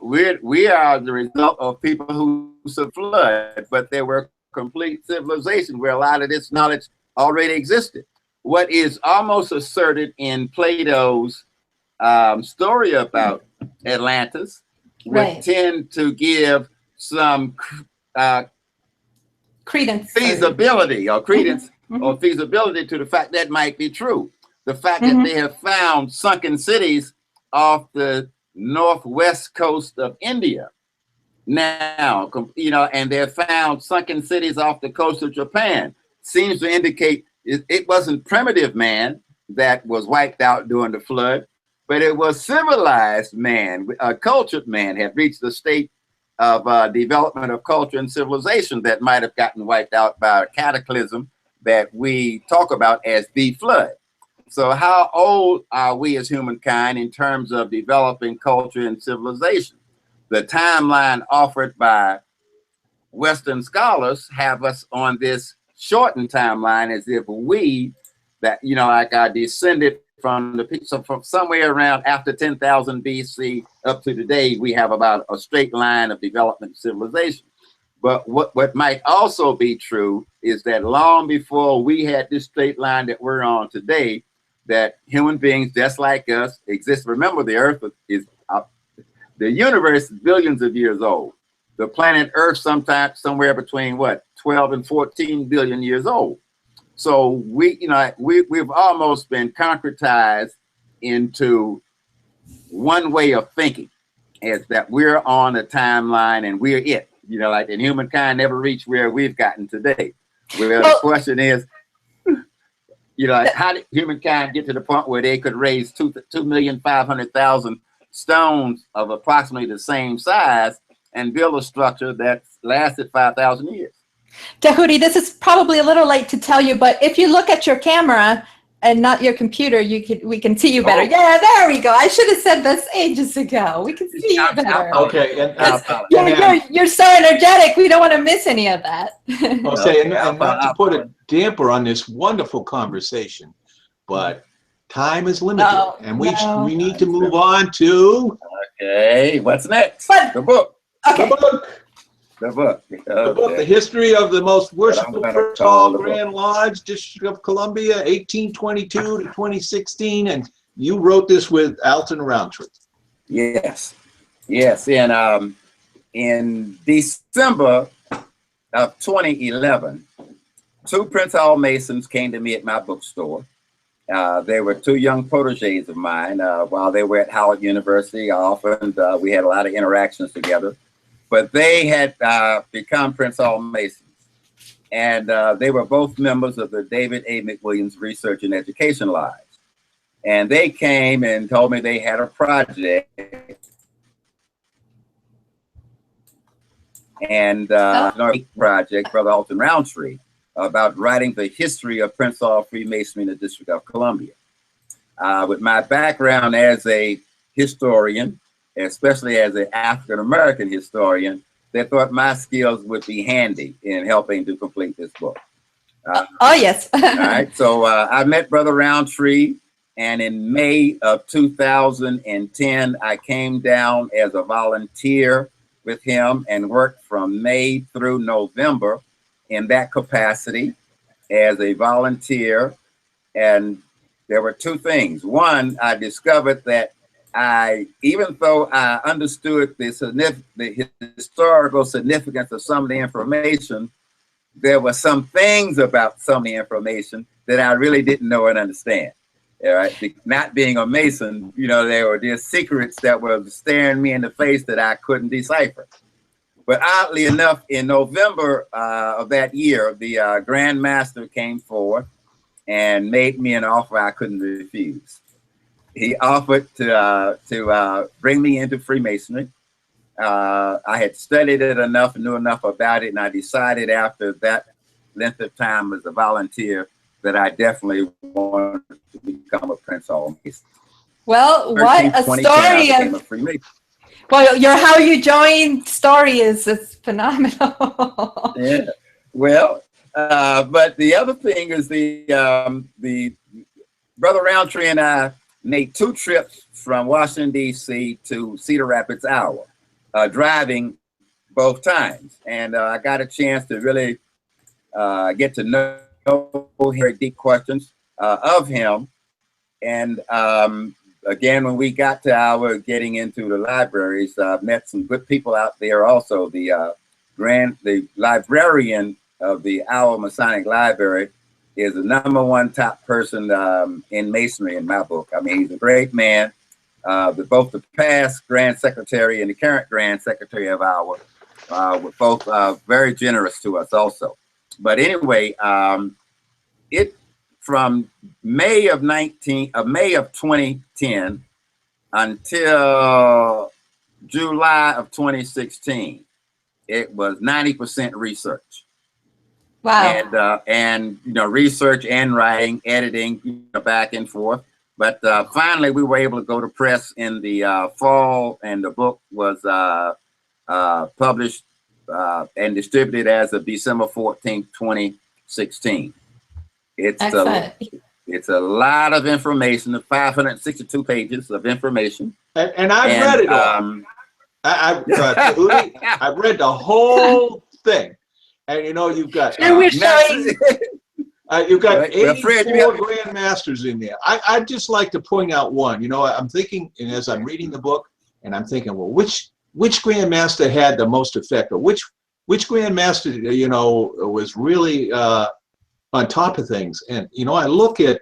we are the result of people who flood, but there were complete civilization where a lot of this knowledge already existed. What is almost asserted in Plato's story about Atlantis would tend to give some credence, feasibility or credence or feasibility to the fact that might be true. The fact that they have found sunken cities off the northwest coast of India now, you know, and they've found sunken cities off the coast of Japan, seems to indicate it wasn't primitive man that was wiped out during the flood, but it was civilized man, a cultured man had reached the state of development of culture and civilization that might have gotten wiped out by a cataclysm that we talk about as the flood. So how old are we as humankind in terms of developing culture and civilization? The timeline offered by Western scholars have us on this shortened timeline as if we, that, you know, like are descended from the people from somewhere around after 10,000 BC up to today, we have about a straight line of development and civilization. But what might also be true is that long before we had this straight line that we're on today, that human beings just like us exist. Remember, the Earth is the universe is billions of years old. The planet Earth sometimes somewhere between what 12 and 14 billion years old. So we've almost been concretized into one way of thinking, is that we're on a timeline and we're it. You know, like, and humankind never reached where we've gotten today. Well, the question is, you know, like, how did humankind get to the point where they could raise 2,500,000 stones of approximately the same size and build a structure that lasted 5,000 years? Tehuti, this is probably a little late to tell you, but if you look at your camera and not your computer, we can see you better. Oh. Yeah, there we go. I should have said this ages ago. We can see you better. Okay. You're so energetic. We don't want to miss any of that. Okay, and not to put a damper on this wonderful conversation, but time is limited, No, and we no. need to move on to Okay, what's next? But- The book. Okay. the book. The book. The book, The History of the Most Worshipful gonna Prince call Hall the book. Grand Lodge, District of Columbia, 1822 to 2016, and you wrote this with Alton Roundtree. Yes. Yes. In December of 2011, two Prince Hall Masons came to me at my bookstore. They were two young proteges of mine. While they were at Howard University, often we had a lot of interactions together. But they had become Prince Hall Masons. And they were both members of the David A. McWilliams Research and Education Lodge. And they came and told me they had a project. And project, Brother Alton Roundtree, about writing the history of Prince Hall Freemasonry in the District of Columbia. With my background as a historian, especially as an African-American historian, they thought my skills would be handy in helping to complete this book. Oh, yes. All right, so I met Brother Roundtree, and in May of 2010, I came down as a volunteer with him and worked from May through November in that capacity as a volunteer. And there were two things. One, I discovered that even though I understood the historical significance of some of the information, there were some things about some of the information that I really didn't know and understand. All right, not being a Mason, you know, there were just secrets that were staring me in the face that I couldn't decipher. But oddly enough, in November of that year, the Grand Master came forward and made me an offer I couldn't refuse. He offered to bring me into Freemasonry. I had studied it enough, knew enough about it, and I decided after that length of time as a volunteer that I definitely wanted to become a Prince Hall Mason. Well, what a story! Well, your how you joined story is phenomenal. Yeah. Well, but the other thing is the Brother Roundtree and I made 2 trips from Washington, D.C. to Cedar Rapids, Iowa, driving both times. And I got a chance to really get to know very deep questions of him. And again, when we got to our getting into the libraries, met some good people out there also. The librarian of the Iowa Masonic Library is the #1 top person in Masonry in my book. I mean, he's a great man. Both the past Grand Secretary and the current Grand Secretary of Iowa were both very generous to us also. But anyway, from May of 2010 until July of 2016, it was 90% research. Wow. And you know, research and writing, editing, you know, back and forth. But finally, we were able to go to press in the fall, and the book was published and distributed as of December 14th, 2016. It's a lot of information, 562 pages of information. And I've read it all. I've read the whole thing. And you know, you've got you've got 84 Grand Masters in there. I'd just like to point out one. You know, I'm thinking, and as I'm reading the book, and I'm thinking, well, which Grand Master had the most effect, or which Grand Master, you know, was really on top of things. And you know, I look at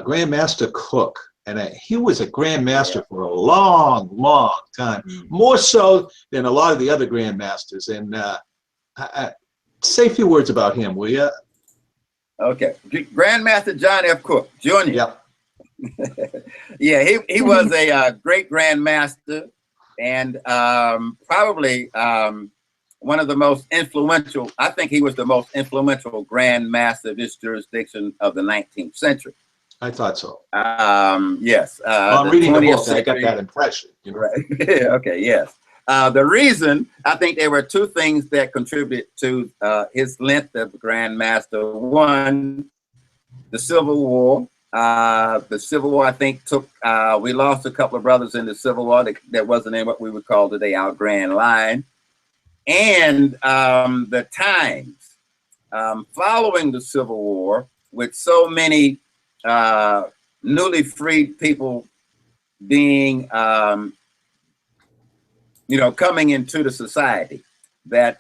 Grand Master Cook, and he was a Grand Master for a long, long time, more so than a lot of the other Grand Masters. And say a few words about him, will you? Okay, Grand Master John F. Cook, Jr. Yep. Yeah, he was a great Grand Master, and probably one of the most influential. I think he was the most influential Grand Master of this jurisdiction of the 19th century. I thought so. Yes. I'm reading the book, I got that impression. You know? Right. Okay, yes. The reason, I think there were 2 things that contributed to his length of Grand Master. One, the Civil War. The Civil War, I think, took, we lost a couple of brothers in the Civil War that wasn't in what we would call today our Grand Line. And the times following the Civil War, with so many newly freed people being, you know, coming into the society, that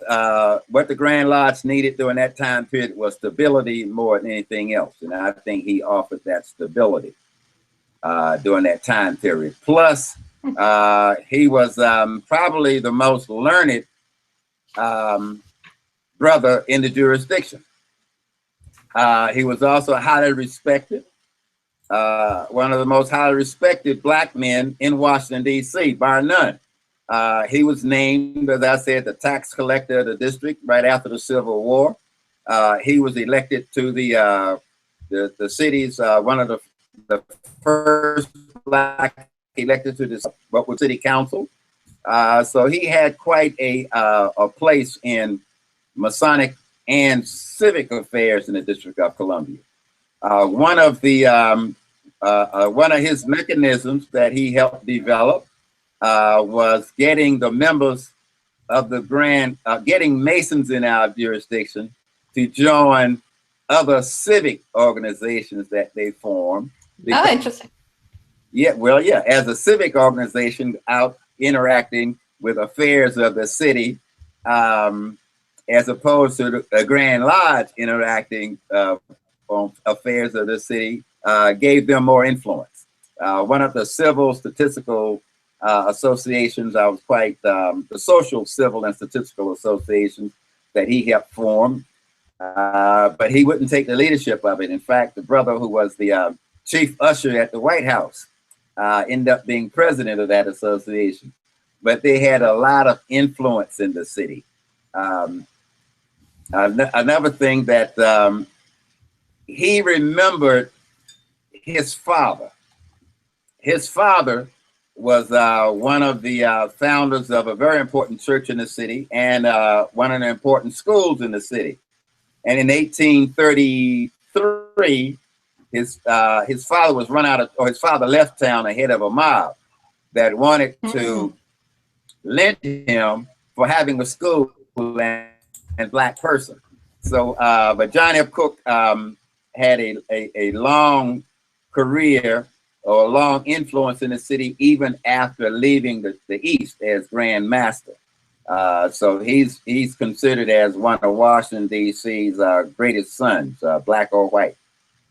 what the Grand Lodge needed during that time period was stability more than anything else. And I think he offered that stability during that time period. Plus, he was probably the most learned brother in the jurisdiction. He was also highly respected, one of the most highly respected black men in Washington, D.C., bar none. He was named, as I said, the tax collector of the district right after the Civil War. He was elected to the city's, one of the first black elected to this, what was city council. So he had quite a place in Masonic and civic affairs in the District of Columbia. One of his mechanisms that he helped develop was getting the members of the getting Masons in our jurisdiction to join other civic organizations that they formed. Oh, interesting. Yeah, well, yeah, as a civic organization out interacting with affairs of the city, as opposed to the Grand Lodge interacting on affairs of the city, gave them more influence. One of the civil statistical associations, I was quite, the social, civil, and statistical associations that he helped form, but he wouldn't take the leadership of it. In fact, the brother who was the chief usher at the White House ended up being president of that association. But they had a lot of influence in the city. Another thing that he remembered his father. His father was one of the founders of a very important church in the city and one of the important schools in the city. And in 1833, his father was run out of, or his father left town ahead of a mob that wanted to lynch him for having a school and black person. So, but John F. Cook had a long career or a long influence in the city, even after leaving the East as Grand Master. So he's considered as one of Washington, D.C.'s greatest sons, black or white.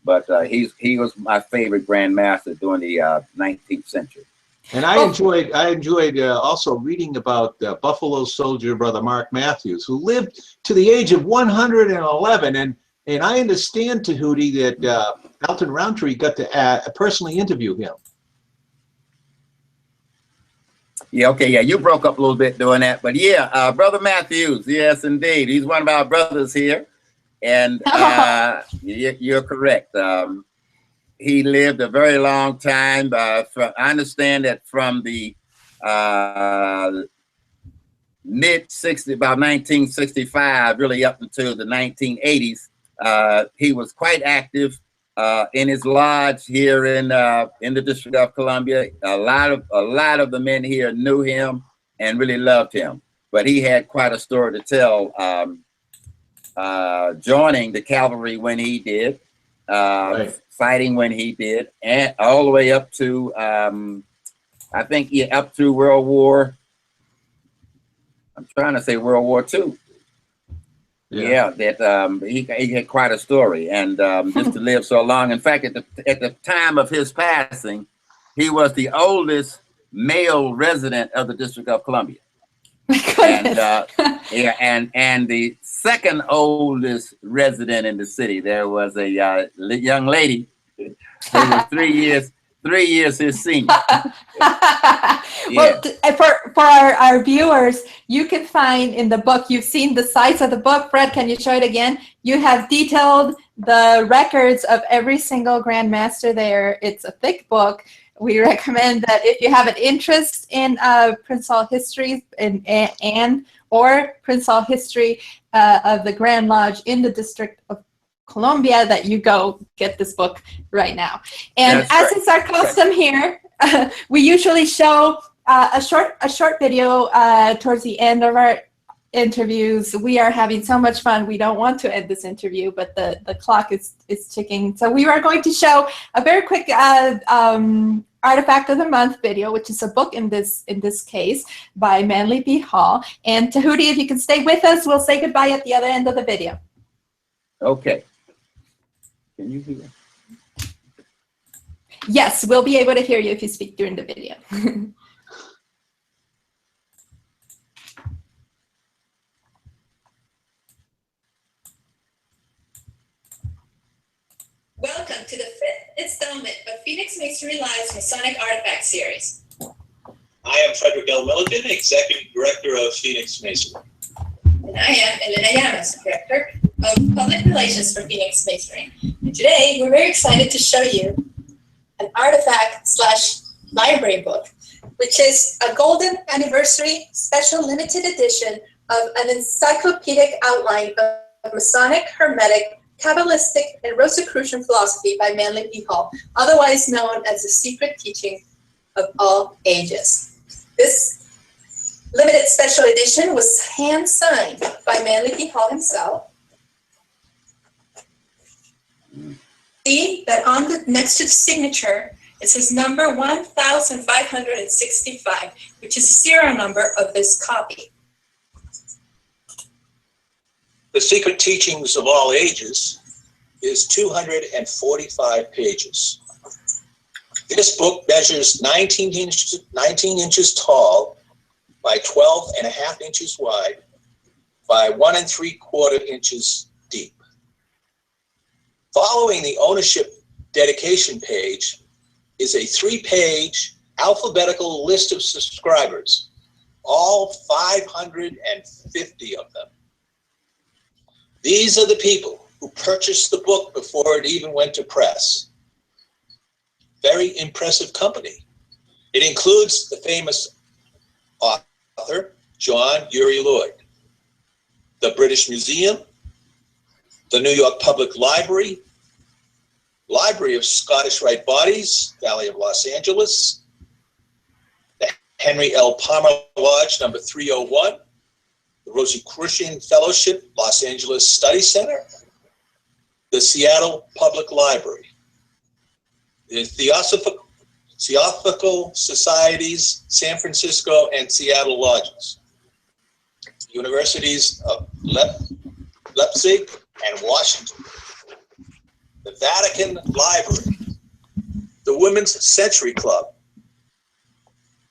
But he was my favorite Grand Master during the 19th century. And I enjoyed also reading about Buffalo soldier Brother Mark Matthews, who lived to the age of 111. And I understand, Tehuti, that Alton Roundtree got to personally interview him. Yeah, okay, yeah, you broke up a little bit doing that. But yeah, Brother Matthews, yes, indeed. He's one of our brothers here. And you're correct. He lived a very long time. I understand that from the mid-60s, about 1965, really up until the 1980s, he was quite active in his lodge here in the District of Columbia. A lot of the men here knew him and really loved him. But he had quite a story to tell, joining the cavalry when he did. Right. Fighting when he did, and all the way up to, I think, up through World War, I'm trying to say World War II. Yeah, that he had quite a story, and just to live so long. In fact, at the time of his passing, he was the oldest male resident of the District of Columbia. And yeah, and the second oldest resident in the city, there was a young lady who was 3 years his senior. Well, for our viewers, you can find in the book, you've seen the size of the book. Fred, can you show it again? You have detailed the records of every single Grand Master there. It's a thick book. We recommend that if you have an interest in Prince Hall history or Prince Hall history of the Grand Lodge in the District of Colombia, that you go get this book right now. And That's as right. is our custom here, we usually show a short video towards the end of our interviews. We are having so much fun. We don't want to end this interview, but the clock is ticking. So we are going to show a very quick Artifact of the Month video, which is a book in this case by Manly P. Hall. And Tehuti, if you can stay with us, we'll say goodbye at the other end of the video. Okay. Can you hear? Yes, we'll be able to hear you if you speak during the video. Welcome to the 5th installment of Phoenixmasonry Live's Masonic Artifact Series. I am Frederick L. Milligan, Executive Director of Phoenixmasonry. And I am Elena Llamas, Director of Public Relations for Phoenixmasonry. And today, we're very excited to show you an artifact/library book, which is a golden anniversary special limited edition of an encyclopedic outline of Masonic, Hermetic, Kabbalistic, and Rosicrucian philosophy by Manly P. Hall, otherwise known as the secret teaching of all ages. This limited special edition was hand-signed by Manly P. Hall himself. See that on the next to the signature, it says number 1565, which is the serial number of this copy. The Secret Teachings of All Ages is 245 pages. This book measures 19 inches tall by 12.5 inches wide by 1 3/4 inches deep. Following the ownership dedication page is a 3-page alphabetical list of subscribers, all 550 of them. These are the people who purchased the book before it even went to press. Very impressive company. It includes the famous author, John Uri Lloyd, the British Museum, the New York Public Library, Library of Scottish Rite Bodies, Valley of Los Angeles, the Henry L. Palmer Lodge, number 301, the Rosicrucian Fellowship, Los Angeles Study Center, the Seattle Public Library, the Theosophical Societies, San Francisco and Seattle lodges, universities of Leipzig and Washington, the Vatican Library, the Women's Century Club,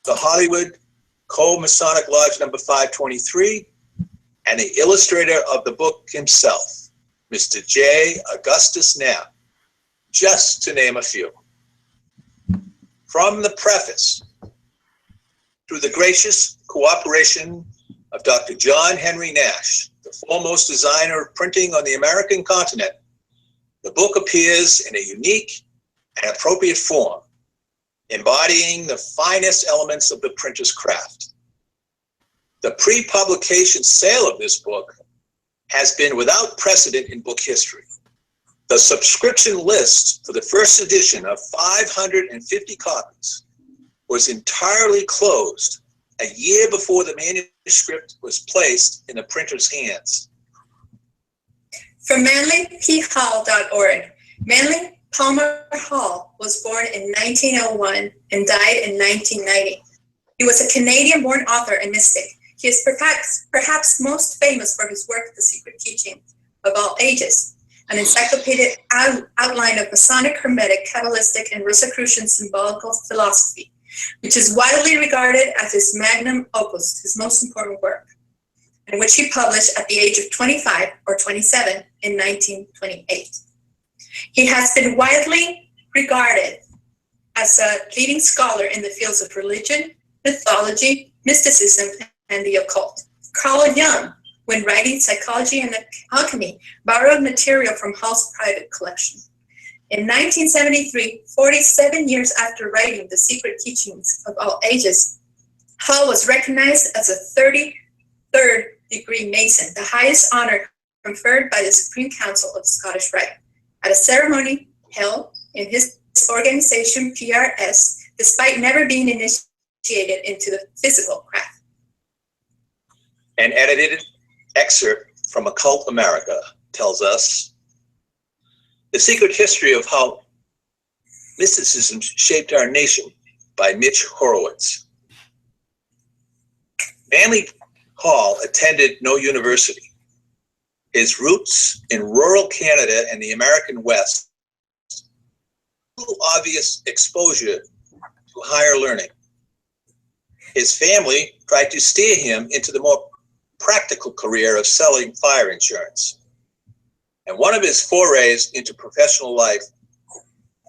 the Hollywood Co-Masonic Lodge number 523, and the illustrator of the book himself, Mr. J. Augustus Knapp, just to name a few. From the preface, through the gracious cooperation of Dr. John Henry Nash, the foremost designer of printing on the American continent, the book appears in a unique and appropriate form, embodying the finest elements of the printer's craft. The pre-publication sale of this book has been without precedent in book history. The subscription list for the first edition of 550 copies was entirely closed a year before the manuscript was placed in the printer's hands. From manlyphall.org, Manly Palmer Hall was born in 1901 and died in 1990. He was a Canadian-born author and mystic. He is perhaps most famous for his work, The Secret Teachings of All Ages, an encyclopedic outline of Masonic, Hermetic, Kabbalistic, and Rosicrucian symbolical philosophy, which is widely regarded as his magnum opus, his most important work, and which he published at the age of 25 or 27 in 1928. He has been widely regarded as a leading scholar in the fields of religion, mythology, mysticism, and the occult. Carl Jung, when writing Psychology and Alchemy, borrowed material from Hall's private collection. In 1973, 47 years after writing The Secret Teachings of All Ages, Hall was recognized as a 33rd degree Mason, the highest honor conferred by the Supreme Council of Scottish Rite at a ceremony held in his organization PRS, despite never being initiated into the physical craft. An edited excerpt from Occult America tells us the secret history of how mysticism shaped our nation by Mitch Horowitz. Manly Hall attended no university. His roots in rural Canada and the American West, little obvious exposure to higher learning. His family tried to steer him into the more practical career of selling fire insurance. And one of his forays into professional life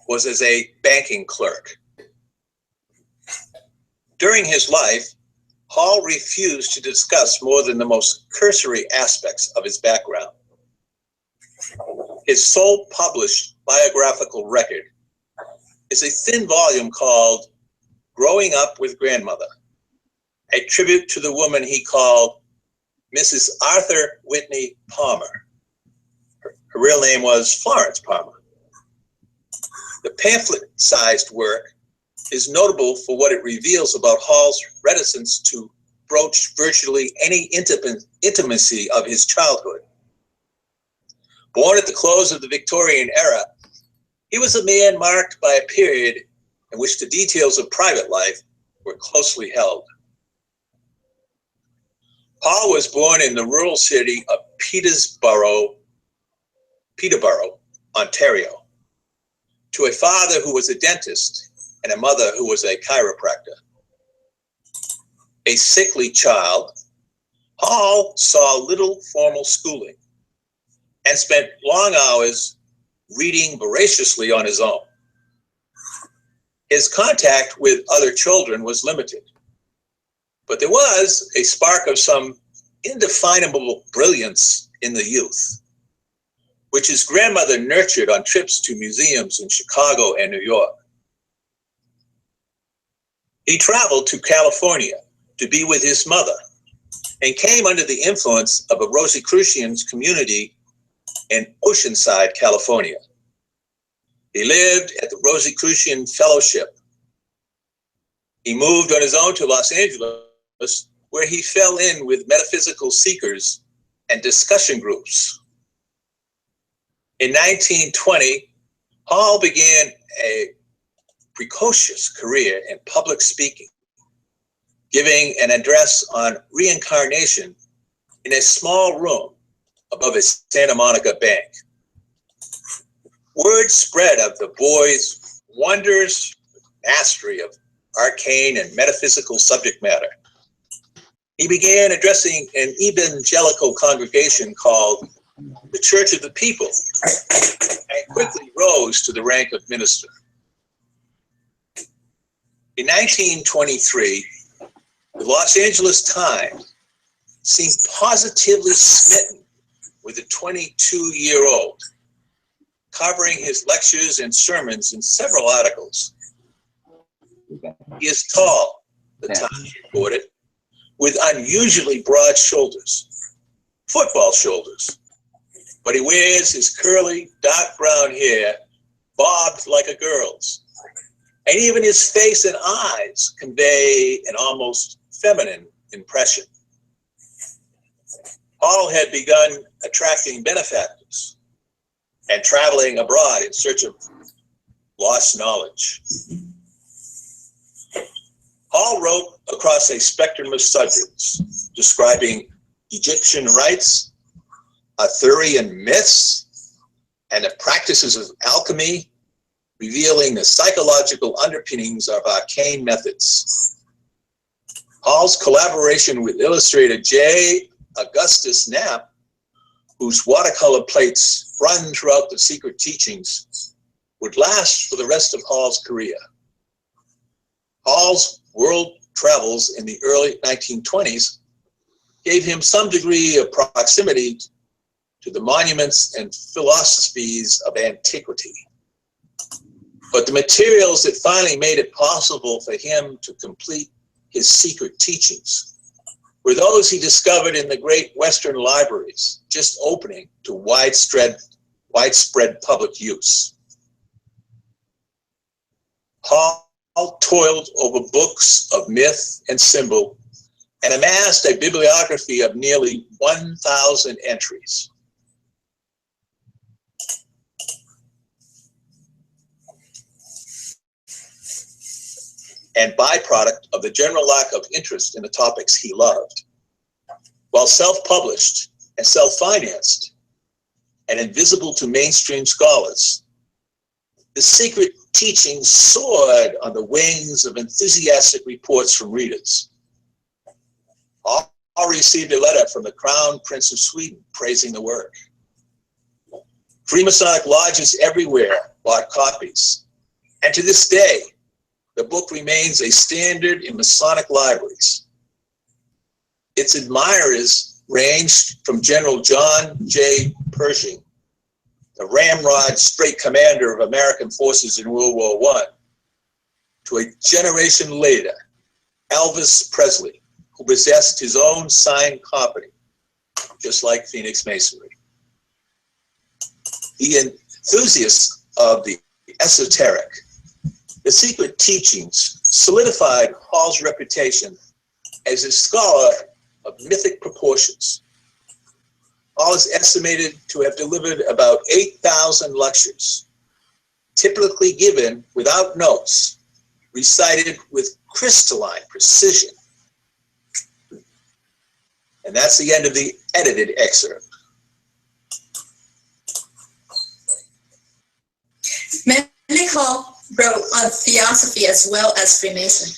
was as a banking clerk. During his life, Hall refused to discuss more than the most cursory aspects of his background. His sole published biographical record is a thin volume called Growing Up with Grandmother, a tribute to the woman he called Mrs. Arthur Whitney Palmer. Her real name was Florence Palmer. The pamphlet-sized work is notable for what it reveals about Hall's reticence to broach virtually any intimacy of his childhood. Born at the close of the Victorian era, he was a man marked by a period in which the details of private life were closely held. Hall was born in the rural city of Peterborough, Ontario, to a father who was a dentist and a mother who was a chiropractor. A sickly child, Hall saw little formal schooling and spent long hours reading voraciously on his own. His contact with other children was limited, but there was a spark of some indefinable brilliance in the youth, which his grandmother nurtured on trips to museums in Chicago and New York. He traveled to California to be with his mother and came under the influence of a Rosicrucian community in Oceanside, California. He lived at the Rosicrucian Fellowship. He moved on his own to Los Angeles, where he fell in with metaphysical seekers and discussion groups. In 1920, Hall began a precocious career in public speaking, giving an address on reincarnation in a small room above a Santa Monica bank. Word spread of the boy's wondrous mastery of arcane and metaphysical subject matter. He began addressing an evangelical congregation called the Church of the People and quickly rose to the rank of minister. In 1923, the Los Angeles Times seemed positively smitten with a 22-year-old, covering his lectures and sermons in several articles. He is tall, the Times reported, with unusually broad shoulders, football shoulders, but he wears his curly, dark brown hair bobbed like a girl's. And even his face and eyes convey an almost feminine impression. Hall had begun attracting benefactors and traveling abroad in search of lost knowledge. Hall wrote across a spectrum of subjects, describing Egyptian rites, Arthurian myths, and the practices of alchemy, revealing the psychological underpinnings of arcane methods. Hall's collaboration with illustrator J. Augustus Knapp, whose watercolor plates run throughout the secret teachings, would last for the rest of Hall's career. Hall's world travels in the early 1920s gave him some degree of proximity to the monuments and philosophies of antiquity. But the materials that finally made it possible for him to complete his secret teachings were those he discovered in the great Western libraries, just opening to widespread public use. Hall toiled over books of myth and symbol and amassed a bibliography of nearly 1,000 entries. And byproduct of the general lack of interest in the topics he loved. While self-published and self-financed and invisible to mainstream scholars, the secret teachings soared on the wings of enthusiastic reports from readers. All received a letter from the Crown Prince of Sweden praising the work. Freemasonic lodges everywhere bought copies, and to this day, the book remains a standard in Masonic libraries. Its admirers ranged from General John J. Pershing, the ramrod straight commander of American forces in World War I, to a generation later, Elvis Presley, who possessed his own signed copy, just like Phoenixmasonry. The enthusiasts of the esoteric, the secret teachings solidified Hall's reputation as a scholar of mythic proportions. Hall is estimated to have delivered about 8,000 lectures, typically given without notes, recited with crystalline precision. And that's the end of the edited excerpt. Mendick Hall wrote on theosophy as well as Freemason.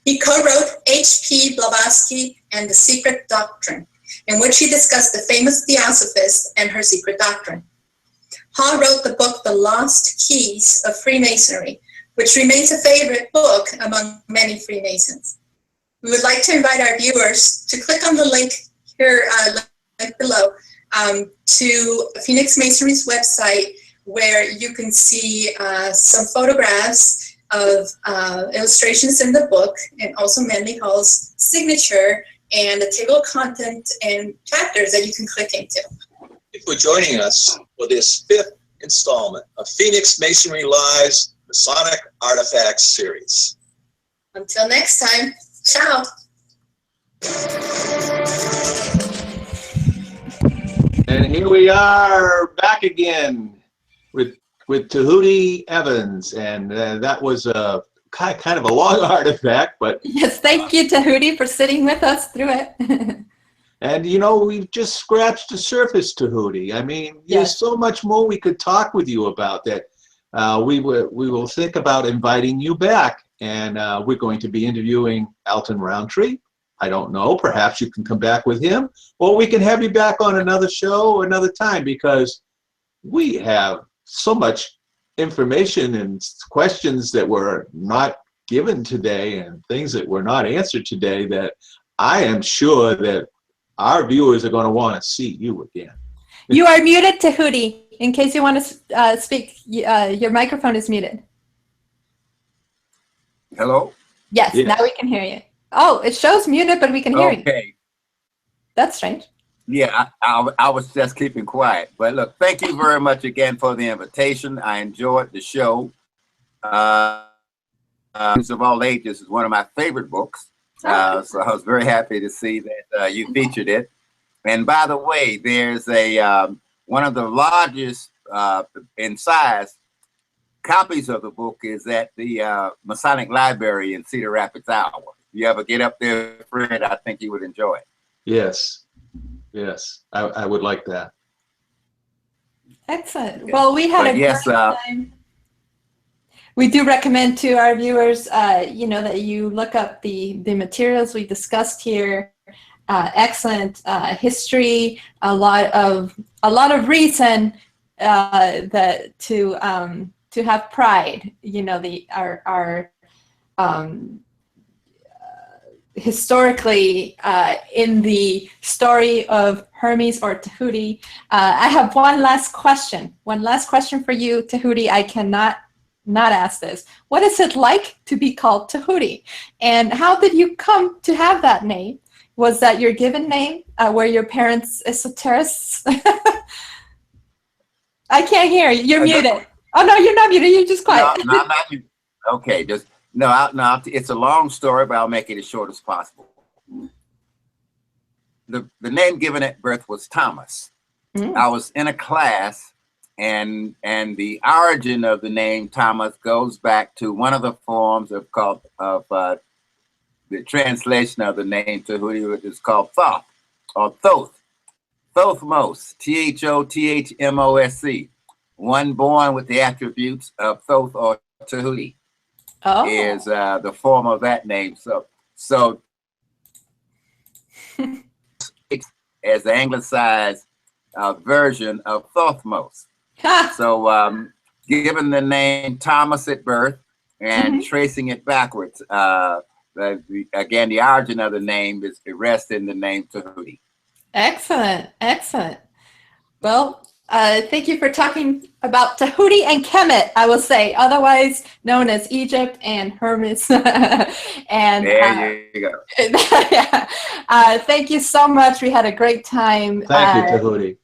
He co-wrote H.P. Blavatsky and The Secret Doctrine, in which he discussed the famous theosophist and her secret doctrine. Hall wrote the book The Lost Keys of Freemasonry, which remains a favorite book among many Freemasons. We would like to invite our viewers to click on the link here link below to Phoenixmasonry's website, where you can see some photographs of illustrations in the book, and also Mendick Hall's signature and the table of content and chapters that you can click into. Thank you for joining us for this 5th installment of Phoenixmasonry Live's Masonic Artifacts series. Until next time, ciao. And here we are back again with Tehuti Evans, and that was a kind of a long artifact, but yes, thank you, Tehuti, for sitting with us through it. And you know, we've just scratched the surface, Tehuti. I mean, there's so much more we could talk with you about that. We will think about inviting you back, and we're going to be interviewing Alton Roundtree. I don't know, perhaps you can come back with him, or we can have you back on another show another time, because we have so much information and questions that were not given today and things that were not answered today that I am sure that our viewers are going to want to see you again. You are muted, Tehuti. In case you want to speak, your microphone is muted. Hello? Yes, now we can hear you. Oh, it shows muted, but we can hear you. Okay. That's strange. Yeah, I was just keeping quiet. But look, thank you very much again for the invitation. I enjoyed the show. Of All Ages is one of my favorite books. So I was very happy to see that you featured it. And by the way, there's a one of the largest in size copies of the book is at the Masonic Library in Cedar Rapids, Iowa. If you ever get up there, Fred, I think you would enjoy it. Yes. Yes, I would like that. Excellent. Well, we had a great time. We do recommend to our viewers, you know, that you look up the materials we discussed here. Excellent history, a lot of reason that to have pride. You know, our historically in the story of Hermes or Tehuti. I have one last question for you, Tehuti. I cannot not ask this. What is it like to be called Tehuti? And how did you come to have that name? Was that your given name? Were your parents esoterists? I can't hear you. You're muted. Oh, no, you're not muted. You're just quiet. No, I'm not. Okay, just no. It's a long story, but I'll make it as short as possible. The name given at birth was Thomas. I was in a class, and the origin of the name Thomas goes back to one of the forms of the translation of the name Tehuti, which is called Thoth or Thoth. Thothmos, Thothmos, one born with the attributes of Thoth or Tehuti, is the form of that name. So as the anglicized version of Thothmos. So given the name Thomas at birth and tracing it backwards, again, the origin of the name is rests in the name Tehuti. Excellent, excellent. Well, thank you for talking about Tehuti and Kemet, I will say, otherwise known as Egypt and Hermes. And there you go. Thank you so much. We had a great time. Thank you, Tehuti.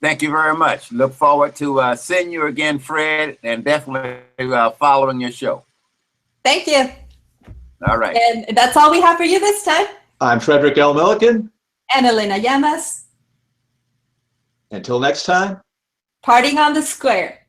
Thank you very much. Look forward to seeing you again, Fred, and definitely following your show. Thank you. All right. And that's all we have for you this time. I'm Frederick L. Milliken. And Elena Llamas. Until next time. Partying on the Square.